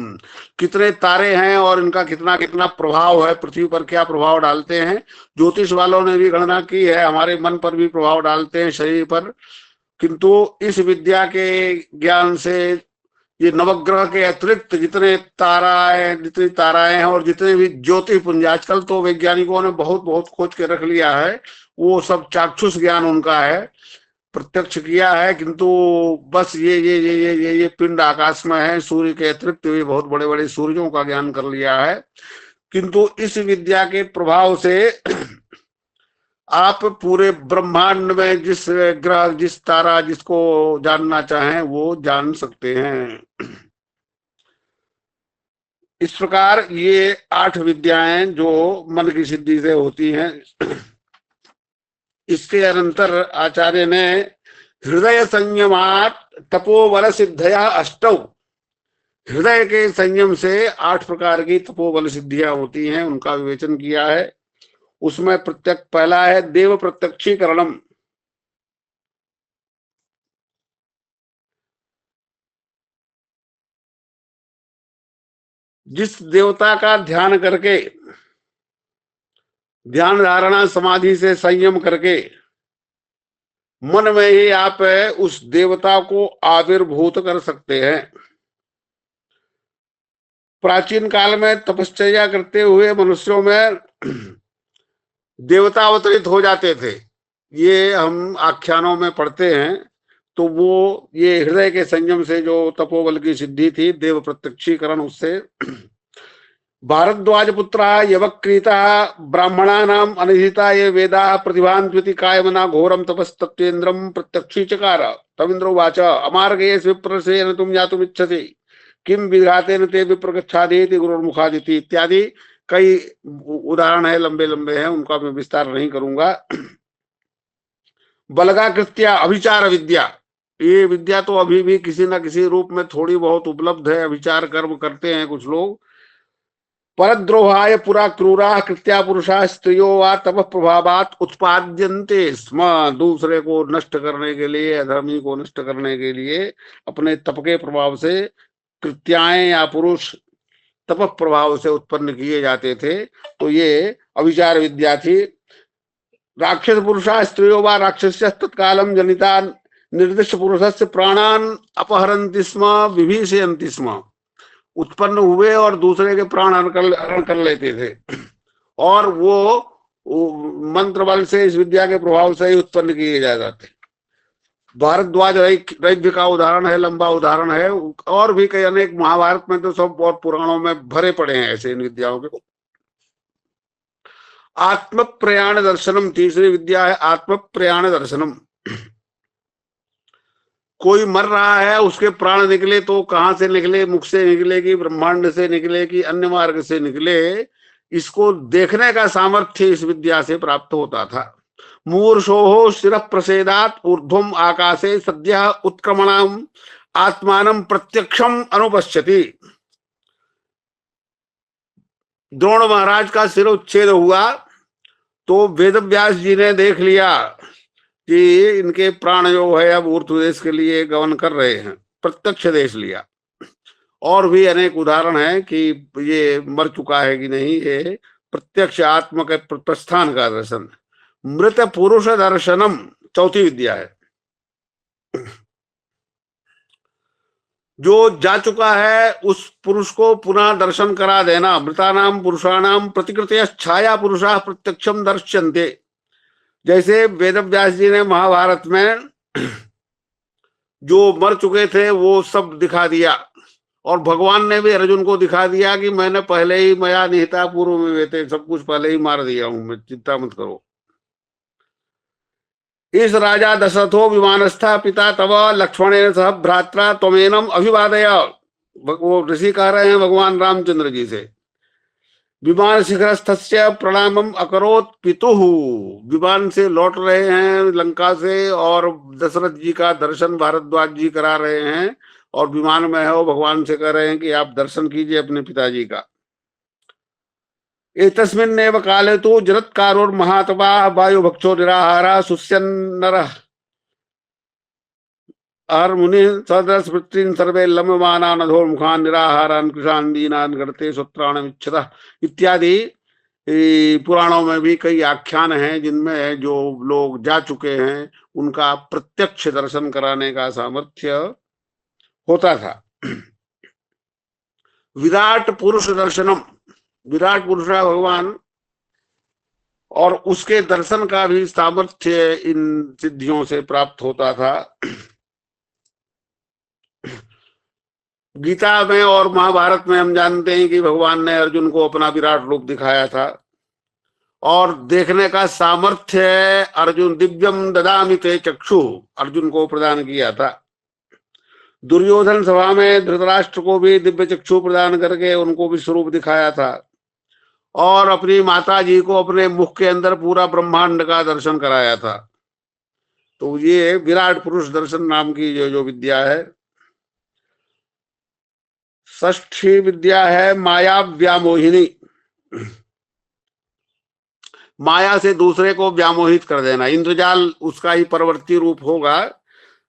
कितने तारे हैं और इनका कितना कितना प्रभाव है, पृथ्वी पर क्या प्रभाव डालते हैं। ज्योतिष वालों ने भी गणना की है, हमारे मन पर भी प्रभाव डालते हैं, शरीर पर। किंतु इस विद्या के ज्ञान से ये नवग्रह के अतिरिक्त जितने ताराएं हैं और जितने भी ज्योति पुंज, आजकल तो वैज्ञानिकों ने बहुत बहुत खोज के रख लिया है, वो सब चाक्षुष ज्ञान उनका है, प्रत्यक्ष किया है। किंतु बस ये पिंड आकाश में है, सूर्य के अतिरिक्त भी बहुत बड़े बड़े सूर्यों का ज्ञान कर लिया है। किंतु इस विद्या के प्रभाव से आप पूरे ब्रह्मांड में जिस ग्रह, जिस तारा, जिसको जानना चाहें वो जान सकते हैं। इस प्रकार ये 8 विद्याएं जो मन की सिद्धि से होती हैं। इसके अनंतर आचार्य ने हृदय संयमात तपोबल सिद्धया अष्टौ, हृदय के संयम से 8 प्रकार की तपोबल सिद्धियां होती हैं, उनका विवेचन किया है। उसमें पहला है देव प्रत्यक्षीकरणम। जिस देवता का ध्यान करके, ध्यान धारणा समाधि से संयम करके मन में ही आप उस देवता को आविर्भूत कर सकते हैं। प्राचीन काल में तपश्चर्या करते हुए मनुष्यों में देवता अवतरित हो जाते थे, ये हम आख्यानों में पढ़ते हैं। तो वो ये हृदय के संयम से जो तपोबल की सिद्धि थी, देव प्रत्यक्षीकरण, उससे भारद्वाज पुत्र यवक्रीता ब्राह्मणानाम अनिहिता ये वेदा प्रतिभान्विति कायमना घोरम तपस्तत्वेन्द्रम प्रत्यक्षीचकार। तविन्द्र उवाच अमार्गेऽस्मिन् विप्रसेन तुम ज्ञातुमिच्छसि किम विघातेन ते विप्रगच्छादेति गुरुर्मुखादिति इत्यादि कई उदाहरण है, लंबे लंबे हैं, उनका मैं विस्तार नहीं करूंगा। बलगा कृत्या अभिचार विद्या, ये विद्या तो अभी भी किसी न किसी रूप में थोड़ी बहुत उपलब्ध है, अभिचार कर्म करते हैं कुछ लोग। परद्रोहाय पुरा क्रूरा कृत्या पुरुषा स्त्रियो वा तप प्रभावात उत्पाद्यन्ते स्म, दूसरे को नष्ट करने के लिए, अधर्मी को नष्ट करने के लिए अपने तप के प्रभाव से कृत्याएं या पुरुष तप प्रभाव से उत्पन्न किए जाते थे। तो ये अभिचार विद्या थी। राक्षस पुरुषा स्त्रियो वा राक्षस्य तत्कालम जनिता निर्दिष्ट पुरुषस्य प्राणान अपहरन्ति स्म विभीषयन्ति स्म, उत्पन्न हुए और दूसरे के प्राण हरण कर लेते थे। और वो मंत्र बल से, इस विद्या के प्रभाव से ही उत्पन्न किए जाते। भारद्वाज रैभ्य का उदाहरण है, लंबा उदाहरण है, और भी कई अनेक, महाभारत में तो सब और पुराणों में भरे पड़े हैं ऐसे इन विद्याओं के। आत्म प्रयाण दर्शनम, तीसरी विद्या है आत्म प्रयाण दर्शनम। कोई मर रहा है, उसके प्राण निकले तो कहां से निकले, मुख से निकले कि ब्रह्मांड से निकले कि अन्य मार्ग से निकले, इसको देखने का सामर्थ्य इस विद्या से प्राप्त होता था। मूर्छोः शिरः प्रसेदात् ऊर्ध्वम् आकाशे सद्यः उत्क्रमणम् आत्मानं प्रत्यक्षम अनुपश्यति। द्रोण महाराज का सिर उच्छेद हुआ तो वेदव्यास जी ने देख लिया कि इनके प्राण जो है अब ऊर्ध्व देश के लिए गमन कर रहे हैं, प्रत्यक्ष देश लिया। और भी अनेक उदाहरण है कि ये मर चुका है कि नहीं, ये प्रत्यक्ष आत्मा के प्रस्थान का दर्शन। मृत पुरुष दर्शनम चौथी विद्या है। जो जा चुका है उस पुरुष को पुनः दर्शन करा देना। मृतानाम पुरुषाणाम प्रतिकृतय छाया पुरुषा प्रत्यक्षम दर्श्यन्ते। जैसे वेद व्यास जी ने महाभारत में जो मर चुके थे वो सब दिखा दिया, और भगवान ने भी अर्जुन को दिखा दिया कि मैंने पहले ही मया निहिता पूर्व में वेते, सब कुछ पहले ही मार दिया हूं मैं, चिंता मत करो। इस राजा दशरथो विमानस्था पिता तव लक्ष्मणेन सह भ्रात्रा त्वमेनम अभिवादय। वो ऋषि कह रहे हैं भगवान रामचंद्र जी से। विमान शिखरस्थस्य प्रणामम अकरोत पितुः। विमान से लौट रहे हैं लंका से, और दशरथ जी का दर्शन भारद्वाज जी करा रहे हैं, और विमान में है वो भगवान से कह रहे हैं कि आप दर्शन कीजिए अपने पिताजी का। एतस्मिन्नेव काले तो जरत्कारोर महातपा वायु भक्षो निराहारा सुस्यन्नरः आहार मुनि सदस पृथ्वीन सर्वे लम्बमानान अधोमुखान निराहारान कृशान दीनान गढ़ते सूत्राणमिच्छतः इत्यादि पुराणों में भी कई आख्यान हैं जिनमें जो लोग जा चुके हैं उनका प्रत्यक्ष दर्शन कराने का सामर्थ्य होता था। विराट पुरुष दर्शनम, विराट पुरुष भगवान, और उसके दर्शन का भी सामर्थ्य इन सिद्धियों से प्राप्त होता था। गीता में और महाभारत में हम जानते हैं कि भगवान ने अर्जुन को अपना विराट रूप दिखाया था, और देखने का सामर्थ्य अर्जुन दिव्यम ददामि ते चक्षु अर्जुन को प्रदान किया था। दुर्योधन सभा में धृतराष्ट्र को भी दिव्य चक्षु प्रदान करके उनको भी स्वरूप दिखाया था, और अपनी माता जी को अपने मुख के अंदर पूरा ब्रह्मांड का दर्शन कराया था। तो ये विराट पुरुष दर्शन नाम की जो विद्या है। षष्ठी विद्या है माया व्यामोहिनी। माया से दूसरे को व्यामोहित कर देना, इंद्रजाल उसका ही परवर्ती रूप होगा।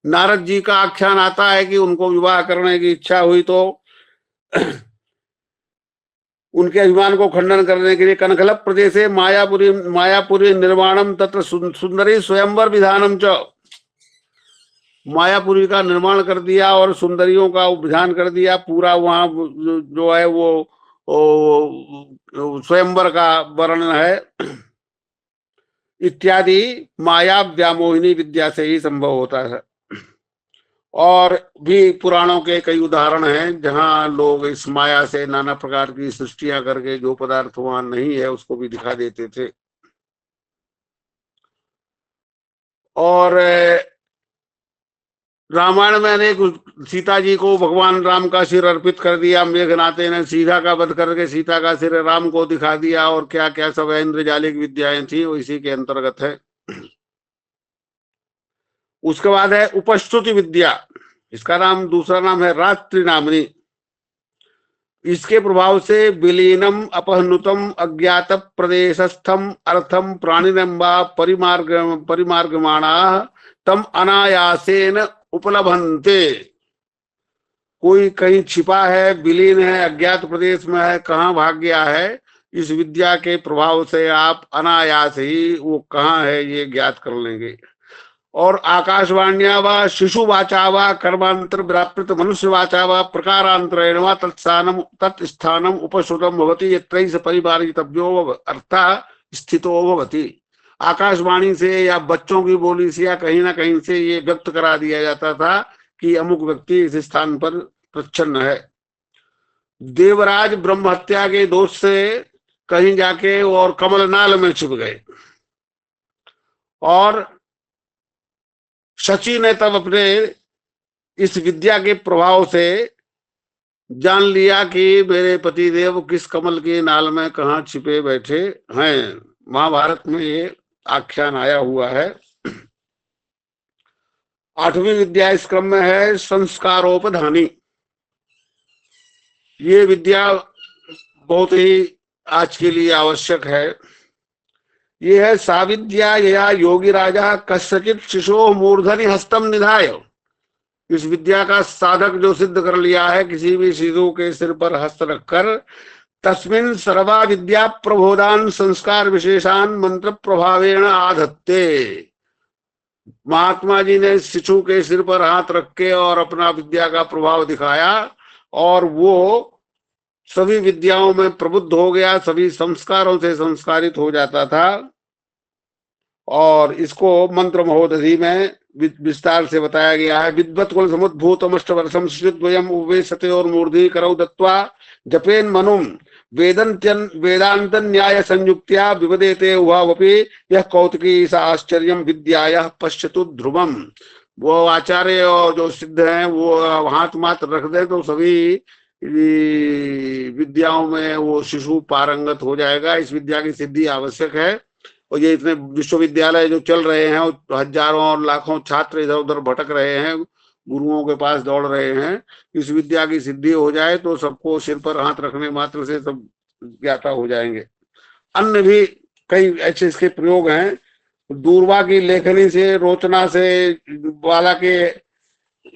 नारद जी का आख्यान आता है कि उनको विवाह करने की इच्छा हुई तो उनके अभिमान को खंडन करने के लिए कनकल प्रदेशे मायापुरी निर्माणम तत्र सुंदरी स्वयंवर विधानम च, मायापुरी का निर्माण कर दिया और सुंदरियों का विधान कर दिया। पूरा वहां जो है वो स्वयंवर का वर्णन है इत्यादि। माया व्यामोहिनी विद्या से ही संभव होता है। और भी पुराणों के कई उदाहरण हैं जहां लोग इस माया से नाना प्रकार की सृष्टियां करके जो पदार्थ वहां नहीं है उसको भी दिखा देते थे। और रामायण में अनेक, सीता जी को भगवान राम का सिर अर्पित कर दिया, मेघनाथे ने सीता का वध करके सीता का सिर राम को दिखा दिया, और क्या क्या सब इंद्रजालिक विद्याएं थी वो इसी के अंतर्गत है। उसके बाद है उपस्तुति विद्या, इसका नाम दूसरा नाम है रात्रि नामनी। इसके प्रभाव से विलीनम अपहनुतम अज्ञात प्रदेशस्थम अर्थम प्राणिनम वा परिमार्गमाणा तम अनायासेन उपलभन्ते। कोई कहीं छिपा है, विलीन है, अज्ञात प्रदेश में है, कहाँ भाग गया है, इस विद्या के प्रभाव से आप अनायास ही वो कहाँ है ये ज्ञात कर लेंगे। और आकाशवाण्या वा शिशु वाचा वा कर्मांतर व्यापृत मनुष्य वाचा वा प्रकारांतरेण वा तत्स्थानम उपश्रुतम भवति यत्रैष परिवारितव्यो अर्थात स्थितो भवति। आकाशवाणी से या बच्चों की बोली से या कहीं ना कहीं से ये व्यक्त करा दिया जाता था कि अमुक व्यक्ति इस स्थान पर प्रच्छन्न है। देवराज ब्रह्म हत्या के दोष से कहीं जाके और कमलनाल में छिप गए, और शची ने तब अपने इस विद्या के प्रभाव से जान लिया कि मेरे पति देव किस कमल के नाल में कहाँ छिपे बैठे हैं। महाभारत में ये आख्यान आया हुआ है। आठवीं विद्या इस क्रम में है संस्कारोपधानी। ये विद्या बहुत ही आज के लिए आवश्यक है। ये है साविद्या या योगी राजा कस्यचित शिशो मूर्धनि हस्तम निधाय। इस विद्या का साधक जो सिद्ध कर लिया है, किसी भी शिशु के सिर पर हस्त रखकर तस्मिन् सर्वा विद्या प्रबोधान संस्कार विशेषान मंत्र प्रभावेण आधत्ते। महात्मा जी ने शिशु के सिर पर हाथ रख के और अपना विद्या का प्रभाव दिखाया, और वो सभी विद्याओं में प्रबुद्ध हो गया, सभी संस्कारों से संस्कारित हो जाता था। और इसको मंत्र महोदधि में विस्तार से बताया गया है। विद्वत कुल समुद्भूतमष्ट वर्षम शिशुद्वयम् उपवेशते और मूर्धि करौ दत्वा जपेन मनुम वेदांत न्याय संयुक्त्या विवदेते उभावपि यह कौतुकी सा आश्चर्यम विद्याया पश्यतु ध्रुवम। वो आचार्य और जो सिद्ध हैं वो हाथ मात्र रख दे तो सभी विद्याओं में वो शिशु पारंगत हो जाएगा। इस विद्या की सिद्धि आवश्यक है। और ये इतने विश्वविद्यालय जो चल रहे हैं, हजारों और लाखों छात्र इधर उधर भटक रहे हैं, गुरुओं के पास दौड़ रहे हैं, इस विद्या की सिद्धि हो जाए तो सबको सिर पर हाथ रखने मात्र से सब ज्ञाता हो जाएंगे। अन्य भी कई ऐसे इसके प्रयोग हैं। दूरवा की लेखनी से, रोचना से बाला के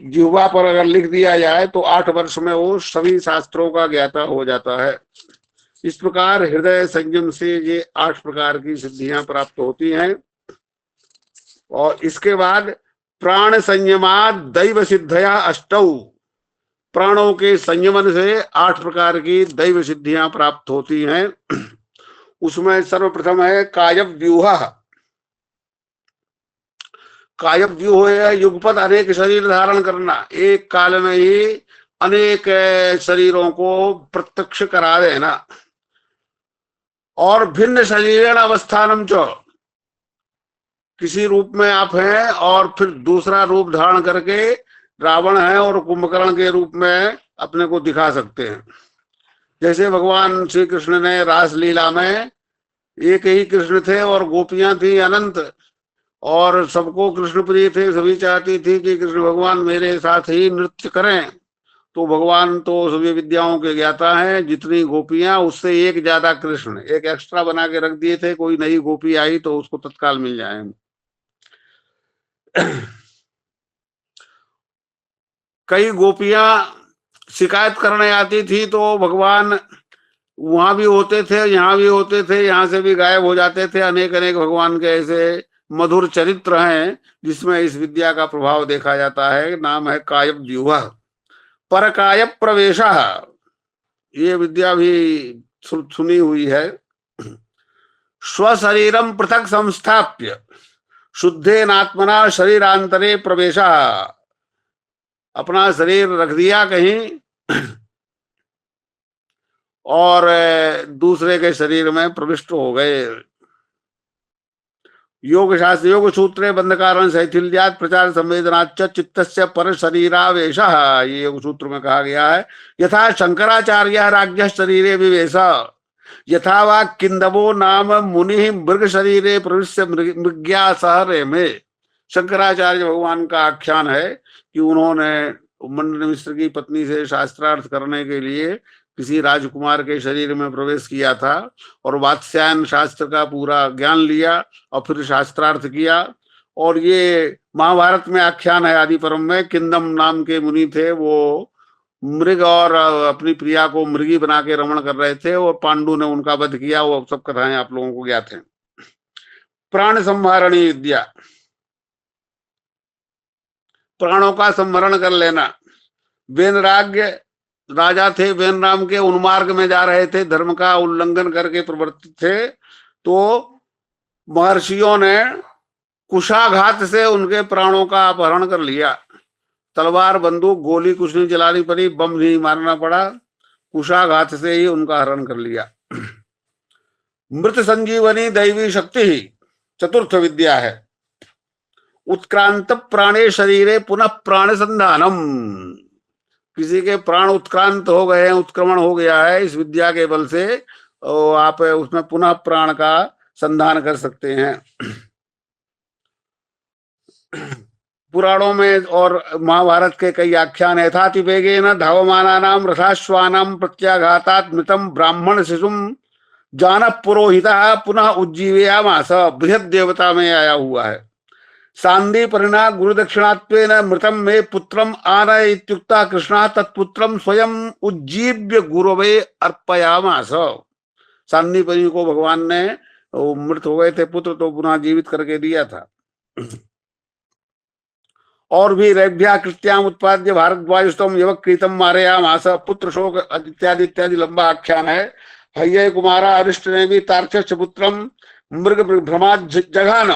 जिह्वा पर अगर लिख दिया जाए तो 8 वर्ष में वो सभी शास्त्रों का ज्ञाता हो जाता है। इस प्रकार हृदय संयम से ये 8 प्रकार की सिद्धियां प्राप्त होती हैं। और इसके बाद प्राण संयमात दैव सिद्धया अष्टौ। प्राणों के संयमन से 8 प्रकार की दैव सिद्धियां प्राप्त होती हैं। उसमें सर्वप्रथम है कायव्यूह। कायव्यूह है युगपत अनेक शरीर धारण करना, एक काल में ही अनेक शरीरों को प्रत्यक्ष करा देना। और भिन्न शरीरेण अवस्थानम च, किसी रूप में आप हैं और फिर दूसरा रूप धारण करके रावण है और कुंभकर्ण के रूप में अपने को दिखा सकते हैं। जैसे भगवान श्री कृष्ण ने रास लीला में एक ही कृष्ण थे और गोपियां थी अनंत, और सबको कृष्ण प्रिय थे, सभी चाहती थी कि कृष्ण भगवान मेरे साथ ही नृत्य करें। तो भगवान तो सभी विद्याओं के ज्ञाता हैं, जितनी गोपियां उससे एक ज्यादा कृष्ण, एक एक्स्ट्रा बना के रख दिए थे। कोई नई गोपी आई तो उसको तत्काल मिल जाए। कई गोपियां शिकायत करने आती थी तो भगवान वहां भी होते थे, यहाँ भी होते थे, यहाँ से भी गायब हो जाते थे। अनेक अनेक भगवान के ऐसे मधुर चरित्र हैं जिसमें इस विद्या का प्रभाव देखा जाता है। नाम है कायव्यूह। परकाय प्रवेश, ये विद्या भी सुनी हुई है। स्वशरीरम पृथक संस्थाप्य शुद्धेनात्मना शरीरांतरे प्रवेश। अपना शरीर रख दिया कहीं और दूसरे के शरीर में प्रविष्ट हो गए। योग शास्त्र योग सूत्रे बंध कारण शैथिल्यात् प्रचार संवेदनाच्च चित्तस्य पर शरीरावेश, ये योग सूत्र में कहा गया है। यथा शंकराचार्य राज्ञ शरीरे विवेश यथा वा किंदवो नाम मुनि मृग शरीरे प्रविश्य मृग्या सहरे में। शंकराचार्य भगवान का आख्यान है कि उन्होंने मंडन मिश्र की पत्नी से शास्त्रार्थ करने के लिए किसी राजकुमार के शरीर में प्रवेश किया था और वात्स्यायन शास्त्र का पूरा ज्ञान लिया और फिर शास्त्रार्थ किया। और ये महाभारत में आख्यान है आदि पर्व में। किंदम नाम के मुनि थे, वो मृग और अपनी प्रिया को मृगी बना के रमण कर रहे थे और पांडु ने उनका वध किया। वो सब कथाएं आप लोगों को ज्ञात हैं। प्राण संहारणी विद्या, प्राणों का संहरण कर लेना। वेनराग्य राजा थे, वेन राम के, उन्मार्ग में जा रहे थे, धर्म का उल्लंघन करके प्रवर्तित थे। तो महर्षियों ने कुशाघात से उनके प्राणों का अपहरण कर लिया। तलवार बंदूक गोली कुछ नहीं चलानी पड़ी, बम नहीं मारना पड़ा, कुशाघात से ही उनका हरण कर लिया। मृत संजीवनी दैवी शक्ति ही चतुर्थ विद्या है। उत्क्रांत प्राणे शरीरे पुनः प्राण संधानम, किसी के प्राण उत्क्रांत हो गए हैं, उत्क्रमण हो गया है, इस विद्या के बल से आप उसमें पुनः प्राण का संधान कर सकते हैं। पुराणों में और महाभारत के कई आख्यान है। यथाति वेगेन धावमानानां रथाश्वानां प्रत्याघातात् मृतं ब्राह्मण शिशुम जान पुरोहिता पुनः उज्जीवयामास, बृहद देवता में आया हुआ है। सांदी परिणा गुरुदक्षिणात्वेन मृतम मे पुत्रम आनय इत्युक्ता कृष्णा तत्पुत्रम स्वयं उज्जीव्य गुरवे अर्पयामास। सांदी परी को भगवान ने, वो मृत हो गए थे पुत्र, तो पुनः जीवित करके दिया था। और भी रेभ्या कृत्याम उत्पाद्य भारद्वायुस्तम यवक्रीतम मारयामास पुत्र शोक इत्यादि इत्यादि लंबा आख्यान है। हय्य कुमारा अरिष्ट ने भी तार्क्ष्य पुत्रम मृग भ्रमा जघान,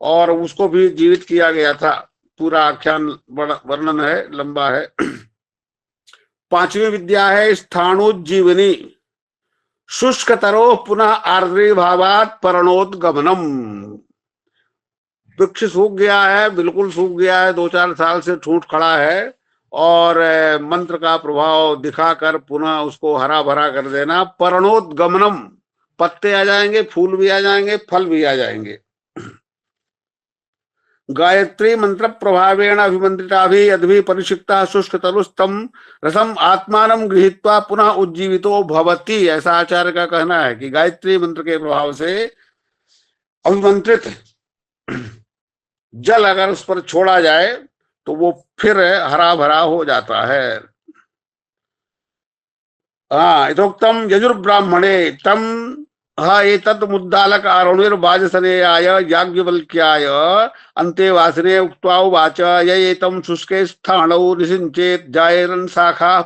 और उसको भी जीवित किया गया था। पूरा आख्यान वर्णन है, लंबा है। पांचवी विद्या है स्थाणुज्जीवनी। शुष्क तरो पुनः आर्द्री भावात पर्णोदगमनम। वृक्ष सूख गया है, बिल्कुल सूख गया है, 2-4 साल से ठूंठ खड़ा है, और मंत्र का प्रभाव दिखाकर पुनः उसको हरा भरा कर देना। पर्णोदगमनम, पत्ते आ जाएंगे, फूल भी आ जाएंगे, फल भी आ जाएंगे। गायत्री मंत्र प्रभावेण अभिमंत्रिता भी अद्भि परिषिक्ता शुष्क तरुस्तम रसम आत्मानं गृहीत्वा पुनः उज्जीवितो भवति। ऐसा आचार्य का कहना है कि गायत्री मंत्र के प्रभाव से अभिमंत्रित जल अगर उस पर छोड़ा जाए तो वो फिर हरा भरा हो जाता है। यथोक्तम यजुर्ब्राह्मणे तम एतत् मुद्दालक आरुणिर्वाजसनेयाय याज्ञवल्क्याय अन्तेवासिने उक्त्वा उवाच ययेतं शुष्के स्थाणौ निषिञ्चेत् जायेरन् शाखा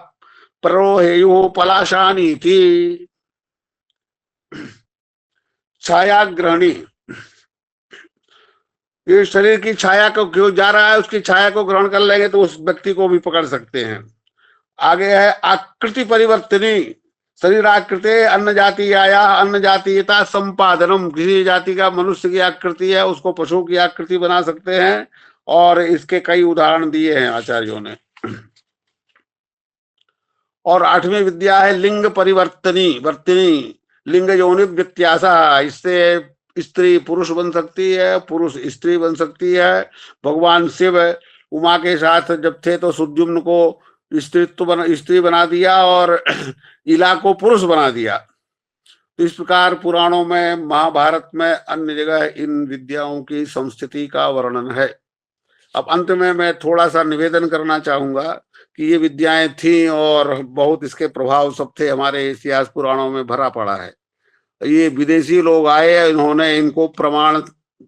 प्ररोहेयुः पलाशानीति। छायाग्रहणी, ये शरीर की छाया को क्यों जा रहा है, उसकी छाया को ग्रहण कर लेंगे तो उस व्यक्ति को भी पकड़ सकते हैं। आगे है आकृति परिवर्तनी। शरीर आकृति अन्न जाति आया, अन्न जातीयता संपादनम। किसी जाति का मनुष्य की आकृति है, उसको पशु की आकृति बना सकते हैं, और इसके कई उदाहरण दिए हैं आचार्यों ने। और 8वीं विद्या है लिंग परिवर्तनी वर्तिनी। लिंग योनि व्यत्यासा। इससे स्त्री पुरुष बन सकती है, पुरुष स्त्री बन सकती है। भगवान शिव उमा के साथ जब थे तो सुद्युम्न को स्त्री बना दिया और इला को पुरुष बना दिया। तो इस प्रकार पुराणों में, महाभारत में, अन्य जगह इन विद्याओं की संस्थिति का वर्णन है। अब अंत में मैं थोड़ा सा निवेदन करना चाहूंगा कि ये विद्याएं थी और बहुत इसके प्रभाव सब थे, हमारे इतिहास पुराणों में भरा पड़ा है। ये विदेशी लोग आए, इन्होंने इनको प्रमाण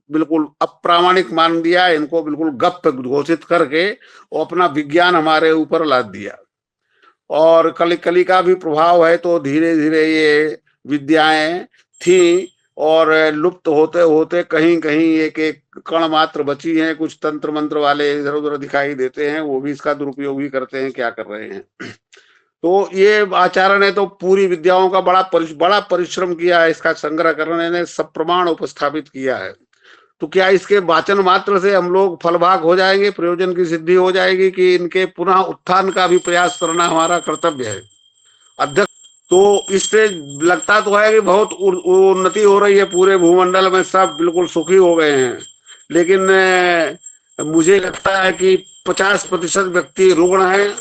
बिल्कुल अप्रामाणिक मान दिया, इनको बिल्कुल गप घोषित करके वो अपना विज्ञान हमारे ऊपर लाद दिया। और कली का भी प्रभाव है, तो धीरे धीरे ये विद्याएं थी और लुप्त होते होते कहीं कहीं एक एक कण मात्र बची हैं। कुछ तंत्र मंत्र वाले इधर उधर दिखाई देते हैं, वो भी इसका दुरुपयोग भी करते हैं, क्या कर रहे हैं। तो ये आचार्य ने तो पूरी विद्याओं का बड़ा परिश्रम किया है, इसका संग्रह करने ने सब प्रमाण उपस्थापित किया है। तो क्या इसके वाचन मात्र से हम लोग फलभाग हो जाएंगे, प्रयोजन की सिद्धि हो जाएगी, कि इनके पुनः उत्थान का भी प्रयास करना हमारा कर्तव्य है। अध्यक्ष, तो इससे लगता तो है कि बहुत उन्नति हो रही है पूरे भूमंडल में, सब बिल्कुल सुखी हो गए हैं, लेकिन मुझे लगता है कि 50% व्यक्ति रुग्ण हैं,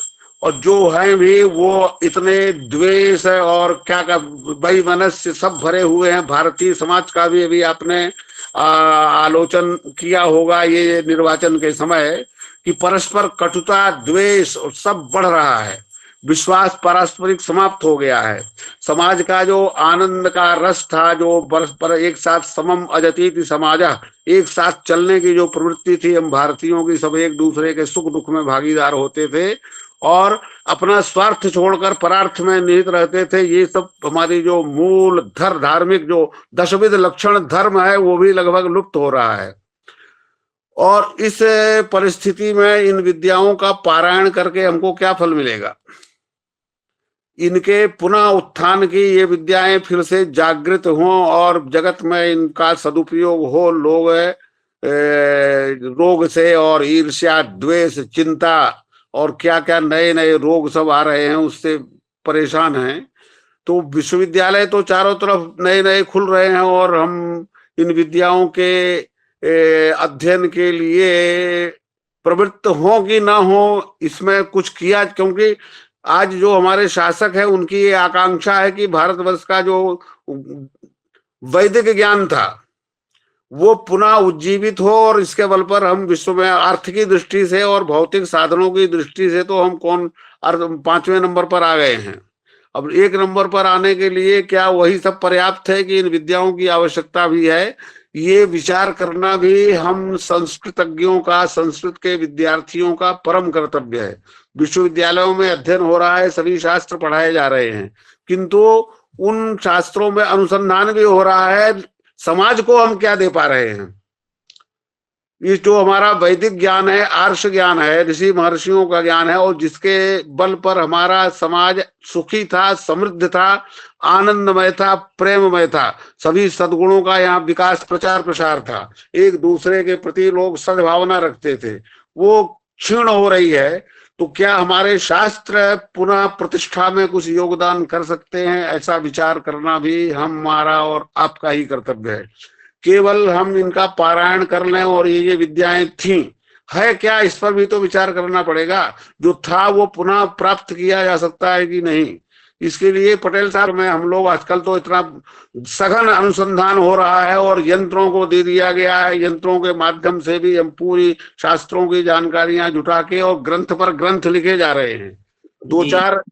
और जो हैं भी वो इतने द्वेष और क्या वैमनस्य सब भरे हुए हैं। भारतीय समाज का भी अभी आपने आलोचन किया होगा ये निर्वाचन के समय, कि परस्पर कटुता, द्वेष और सब बढ़ रहा है। विश्वास पारस्परिक समाप्त हो गया है। समाज का जो आनंद का रस था, जो परस्पर एक साथ समम अजतीति समाजा, एक साथ चलने की जो प्रवृत्ति थी, हम भारतीयों की, सब एक दूसरे के सुख दुख में भागीदार होते थे और अपना स्वार्थ छोड़कर परार्थ में निहित रहते थे। ये सब हमारी जो मूल धार्मिक जो दशविध लक्षण धर्म है, वो भी लगभग लुप्त हो रहा है। और इस परिस्थिति में इन विद्याओं का पारायण करके हमको क्या फल मिलेगा? इनके पुनः उत्थान की ये विद्याएं फिर से जागृत हों और जगत में इनका सदुपयोग हो। लोग रोग से और ईर्ष्या, द्वेष, चिंता और क्या क्या नए नए रोग सब आ रहे हैं, उससे परेशान हैं। तो विश्वविद्यालय तो चारों तरफ नए नए खुल रहे हैं, और हम इन विद्याओं के अध्ययन के लिए प्रवृत्त हो कि ना हो, इसमें कुछ किया। क्योंकि आज जो हमारे शासक है, उनकी ये आकांक्षा है कि भारतवर्ष का जो वैदिक ज्ञान था वो पुनः उज्जीवित हो, और इसके बल पर हम विश्व में आर्थिक दृष्टि से और भौतिक साधनों की दृष्टि से तो हम कौन 5वें नंबर पर आ गए हैं। अब 1 नंबर पर आने के लिए क्या वही सब पर्याप्त है कि इन विद्याओं की आवश्यकता भी है? ये विचार करना भी हम संस्कृतज्ञों का, संस्कृत के विद्यार्थियों का परम कर्तव्य है। विश्वविद्यालयों में अध्ययन हो रहा है, सभी शास्त्र पढ़ाए जा रहे हैं, किंतु उन शास्त्रों में अनुसंधान भी हो रहा है, समाज को हम क्या दे पा रहे हैं? ये जो हमारा वैदिक ज्ञान है, आर्ष ज्ञान है, ऋषि महर्षियों का ज्ञान है, और जिसके बल पर हमारा समाज सुखी था, समृद्ध था, आनंदमय था, प्रेममय था, सभी सद्गुणों का यहाँ विकास प्रचार प्रसार था, एक दूसरे के प्रति लोग सद्भावना रखते थे, वो क्षीण हो रही है। तो क्या हमारे शास्त्र पुनः प्रतिष्ठा में कुछ योगदान कर सकते हैं? ऐसा विचार करना भी हमारा और आपका ही कर्तव्य है। केवल हम इनका पारायण कर लें और ये विद्याएं थी है क्या, इस पर भी तो विचार करना पड़ेगा। जो था वो पुनः प्राप्त किया जा सकता है कि नहीं, इसके लिए पटेल साहब में हम लोग आजकल तो इतना सघन अनुसंधान हो रहा है और यंत्रों को दे दिया गया है, यंत्रों के माध्यम से भी हम पूरी शास्त्रों की जानकारियां जुटा के और ग्रंथ पर ग्रंथ लिखे जा रहे हैं। 2-4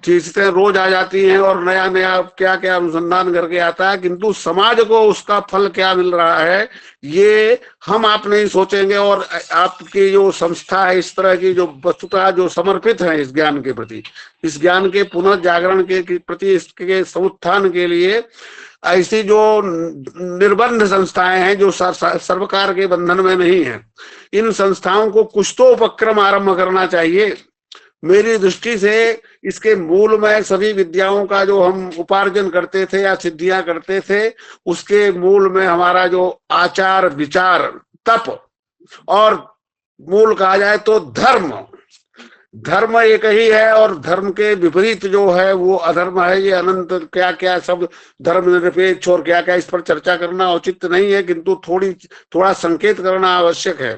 चीजें रोज आ जाती हैं और नया नया क्या क्या अनुसंधान करके आता है, किंतु समाज को उसका फल क्या मिल रहा है ये हम आप नहीं सोचेंगे। और आपकी जो संस्था है इस तरह की, जो वस्तुतः जो समर्पित है इस ज्ञान के प्रति, इस ज्ञान के पुनर्जागरण के प्रति, इसके समुत्थान के लिए, ऐसी जो निर्बंध संस्थाएं हैं जो सर्वकार के बंधन में नहीं है, इन संस्थाओं को कुछ तो उपक्रम आरंभ करना चाहिए। मेरी दृष्टि से इसके मूल में सभी विद्याओं का जो हम उपार्जन करते थे या सिद्धियां करते थे, उसके मूल में हमारा जो आचार विचार तप, और मूल कहा जाए तो धर्म, धर्म एक ही है, और धर्म के विपरीत जो है वो अधर्म है। ये अनंत क्या क्या सब धर्म निरपेक्ष और क्या क्या, इस पर चर्चा करना उचित नहीं है, किंतु थोड़ा संकेत करना आवश्यक है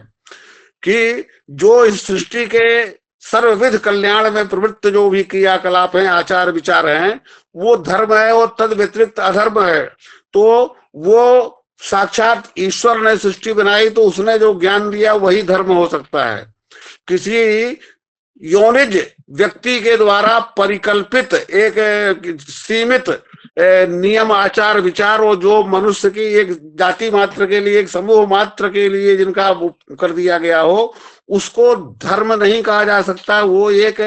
कि जो इस सृष्टि के सर्वविध कल्याण में प्रवृत्त जो भी क्रियाकलाप हैं, आचार विचार हैं, वो धर्म है और तद व्यतिरिक्त अधर्म है। तो वो साक्षात ईश्वर ने सृष्टि बनाई तो उसने जो ज्ञान दिया वही धर्म हो सकता है। किसी योनिज व्यक्ति के द्वारा परिकल्पित एक सीमित नियम आचार विचार, और जो मनुष्य की एक जाति मात्र के लिए, एक समूह मात्र के लिए जिनका कर दिया गया हो, उसको धर्म नहीं कहा जा सकता। वो एक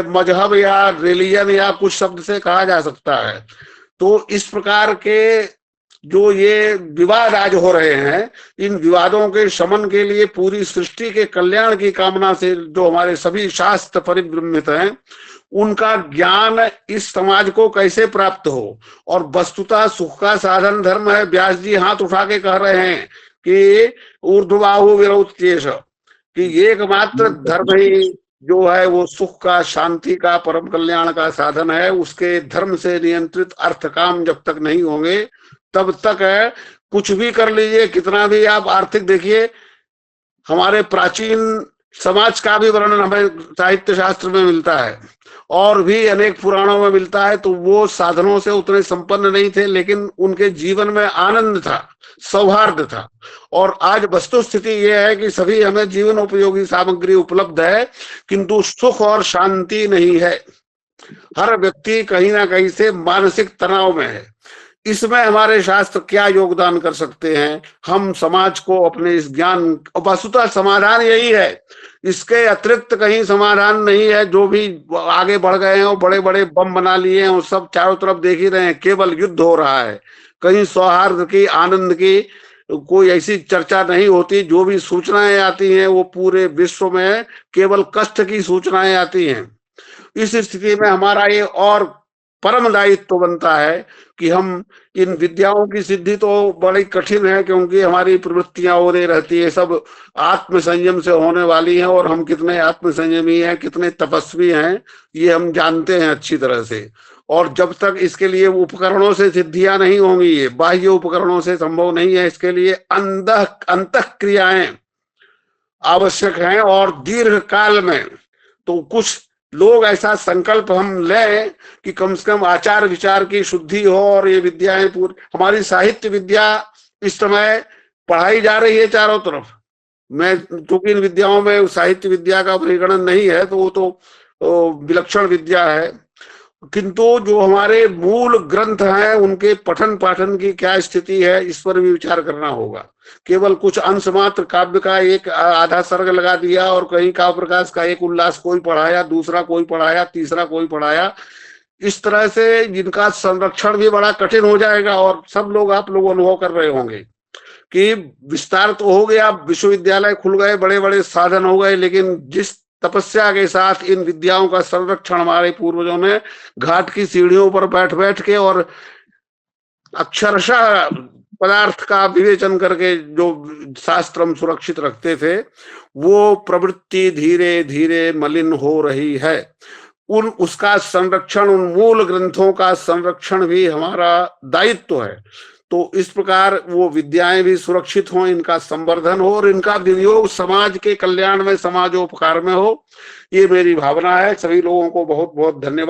मजहब या रिलीजन या कुछ शब्द से कहा जा सकता है। तो इस प्रकार के जो ये विवाद आज हो रहे हैं, इन विवादों के शमन के लिए, पूरी सृष्टि के कल्याण की कामना से जो हमारे सभी शास्त्र परिभ्रमित हैं, उनका ज्ञान इस समाज को कैसे प्राप्त हो। और वस्तुतः सुख का साधन धर्म है। व्यास जी हाथ उठा के कह रहे हैं कि ऊर्ध्वबाहु विरोचेश, कि एकमात्र धर्म ही जो है वो सुख का, शांति का, परम कल्याण का साधन है। उसके धर्म से नियंत्रित अर्थ काम जब तक नहीं होंगे तब तक है कुछ भी कर लीजिए, कितना भी आप आर्थिक देखिए। हमारे प्राचीन समाज का भी वर्णन हमें साहित्य शास्त्र में मिलता है और भी अनेक पुराणों में मिलता है। तो वो साधनों से उतने संपन्न नहीं थे, लेकिन उनके जीवन में आनंद था, सौहार्द था। और आज वस्तु स्थिति यह है कि सभी हमें जीवन उपयोगी सामग्री उपलब्ध है, किंतु सुख और शांति नहीं है। हर व्यक्ति कहीं ना कहीं से मानसिक तनाव में है। इसमें हमारे शास्त्र क्या योगदान कर सकते हैं? हम समाज को अपने इस ज्ञान, वस्तुतः समाधान यही है, इसके अतिरिक्त कहीं समाधान नहीं है। जो भी आगे बढ़ गए हैं, बड़े बड़े बम बना लिए हैं, वो सब चारों तरफ देख ही रहे हैं, केवल युद्ध हो रहा है। कहीं सौहार्द की, आनंद की कोई ऐसी चर्चा नहीं होती। जो भी सूचनाएं आती हैं वो पूरे विश्व में केवल कष्ट की सूचनाएं आती हैं। इस स्थिति में हमारा ये और परम दायित्व बनता है कि हम इन विद्याओं की सिद्धि तो बड़ी कठिन है, क्योंकि हमारी प्रवृत्तियां हो रही रहती है, सब आत्म संयम से होने वाली हैं। और हम कितने आत्म संयमी हैं, कितने तपस्वी हैं, ये हम जानते हैं अच्छी तरह से। और जब तक इसके लिए उपकरणों से सिद्धियां नहीं होंगी, ये बाह्य उपकरणों से संभव नहीं है। इसके लिए अंतः क्रियाएं आवश्यक हैं। और दीर्घ काल में तो कुछ लोग ऐसा संकल्प हम लें कि कम से कम आचार विचार की शुद्धि हो और ये विद्याएं पूरी। हमारी साहित्य विद्या इस समय पढ़ाई जा रही है चारों तरफ। मैं चूंकि इन विद्याओं में साहित्य विद्या का परिगणन नहीं है, तो वो तो विलक्षण विद्या है, किंतु जो हमारे मूल ग्रंथ हैं उनके पठन पाठन की क्या स्थिति है, इस पर भी विचार करना होगा। केवल कुछ अंश मात्र काव्य का एक आधा सर्ग लगा दिया और कहीं काव्य प्रकाश का एक उल्लास कोई पढ़ाया, दूसरा कोई पढ़ाया, तीसरा कोई पढ़ाया, इस तरह से जिनका संरक्षण भी बड़ा कठिन हो जाएगा। और सब लोग, आप लोग अनुभव कर रहे होंगे कि विस्तार तो हो गया, विश्वविद्यालय खुल गए, बड़े बड़े साधन हो गए, लेकिन जिस तपस्या के साथ इन विद्याओं का संरक्षण हमारे पूर्वजों ने घाट की सीढ़ियों पर बैठ बैठ के और अक्षरशः पदार्थ का विवेचन करके जो शास्त्र हम सुरक्षित रखते थे, वो प्रवृत्ति धीरे धीरे मलिन हो रही है। उसका संरक्षण, उन मूल ग्रंथों का संरक्षण भी हमारा दायित्व है। तो इस प्रकार वो विद्याएं भी सुरक्षित हों, इनका संवर्धन हो और इनका विनियोग समाज के कल्याण में, समाजोपकार में हो, ये मेरी भावना है। सभी लोगों को बहुत बहुत धन्यवाद।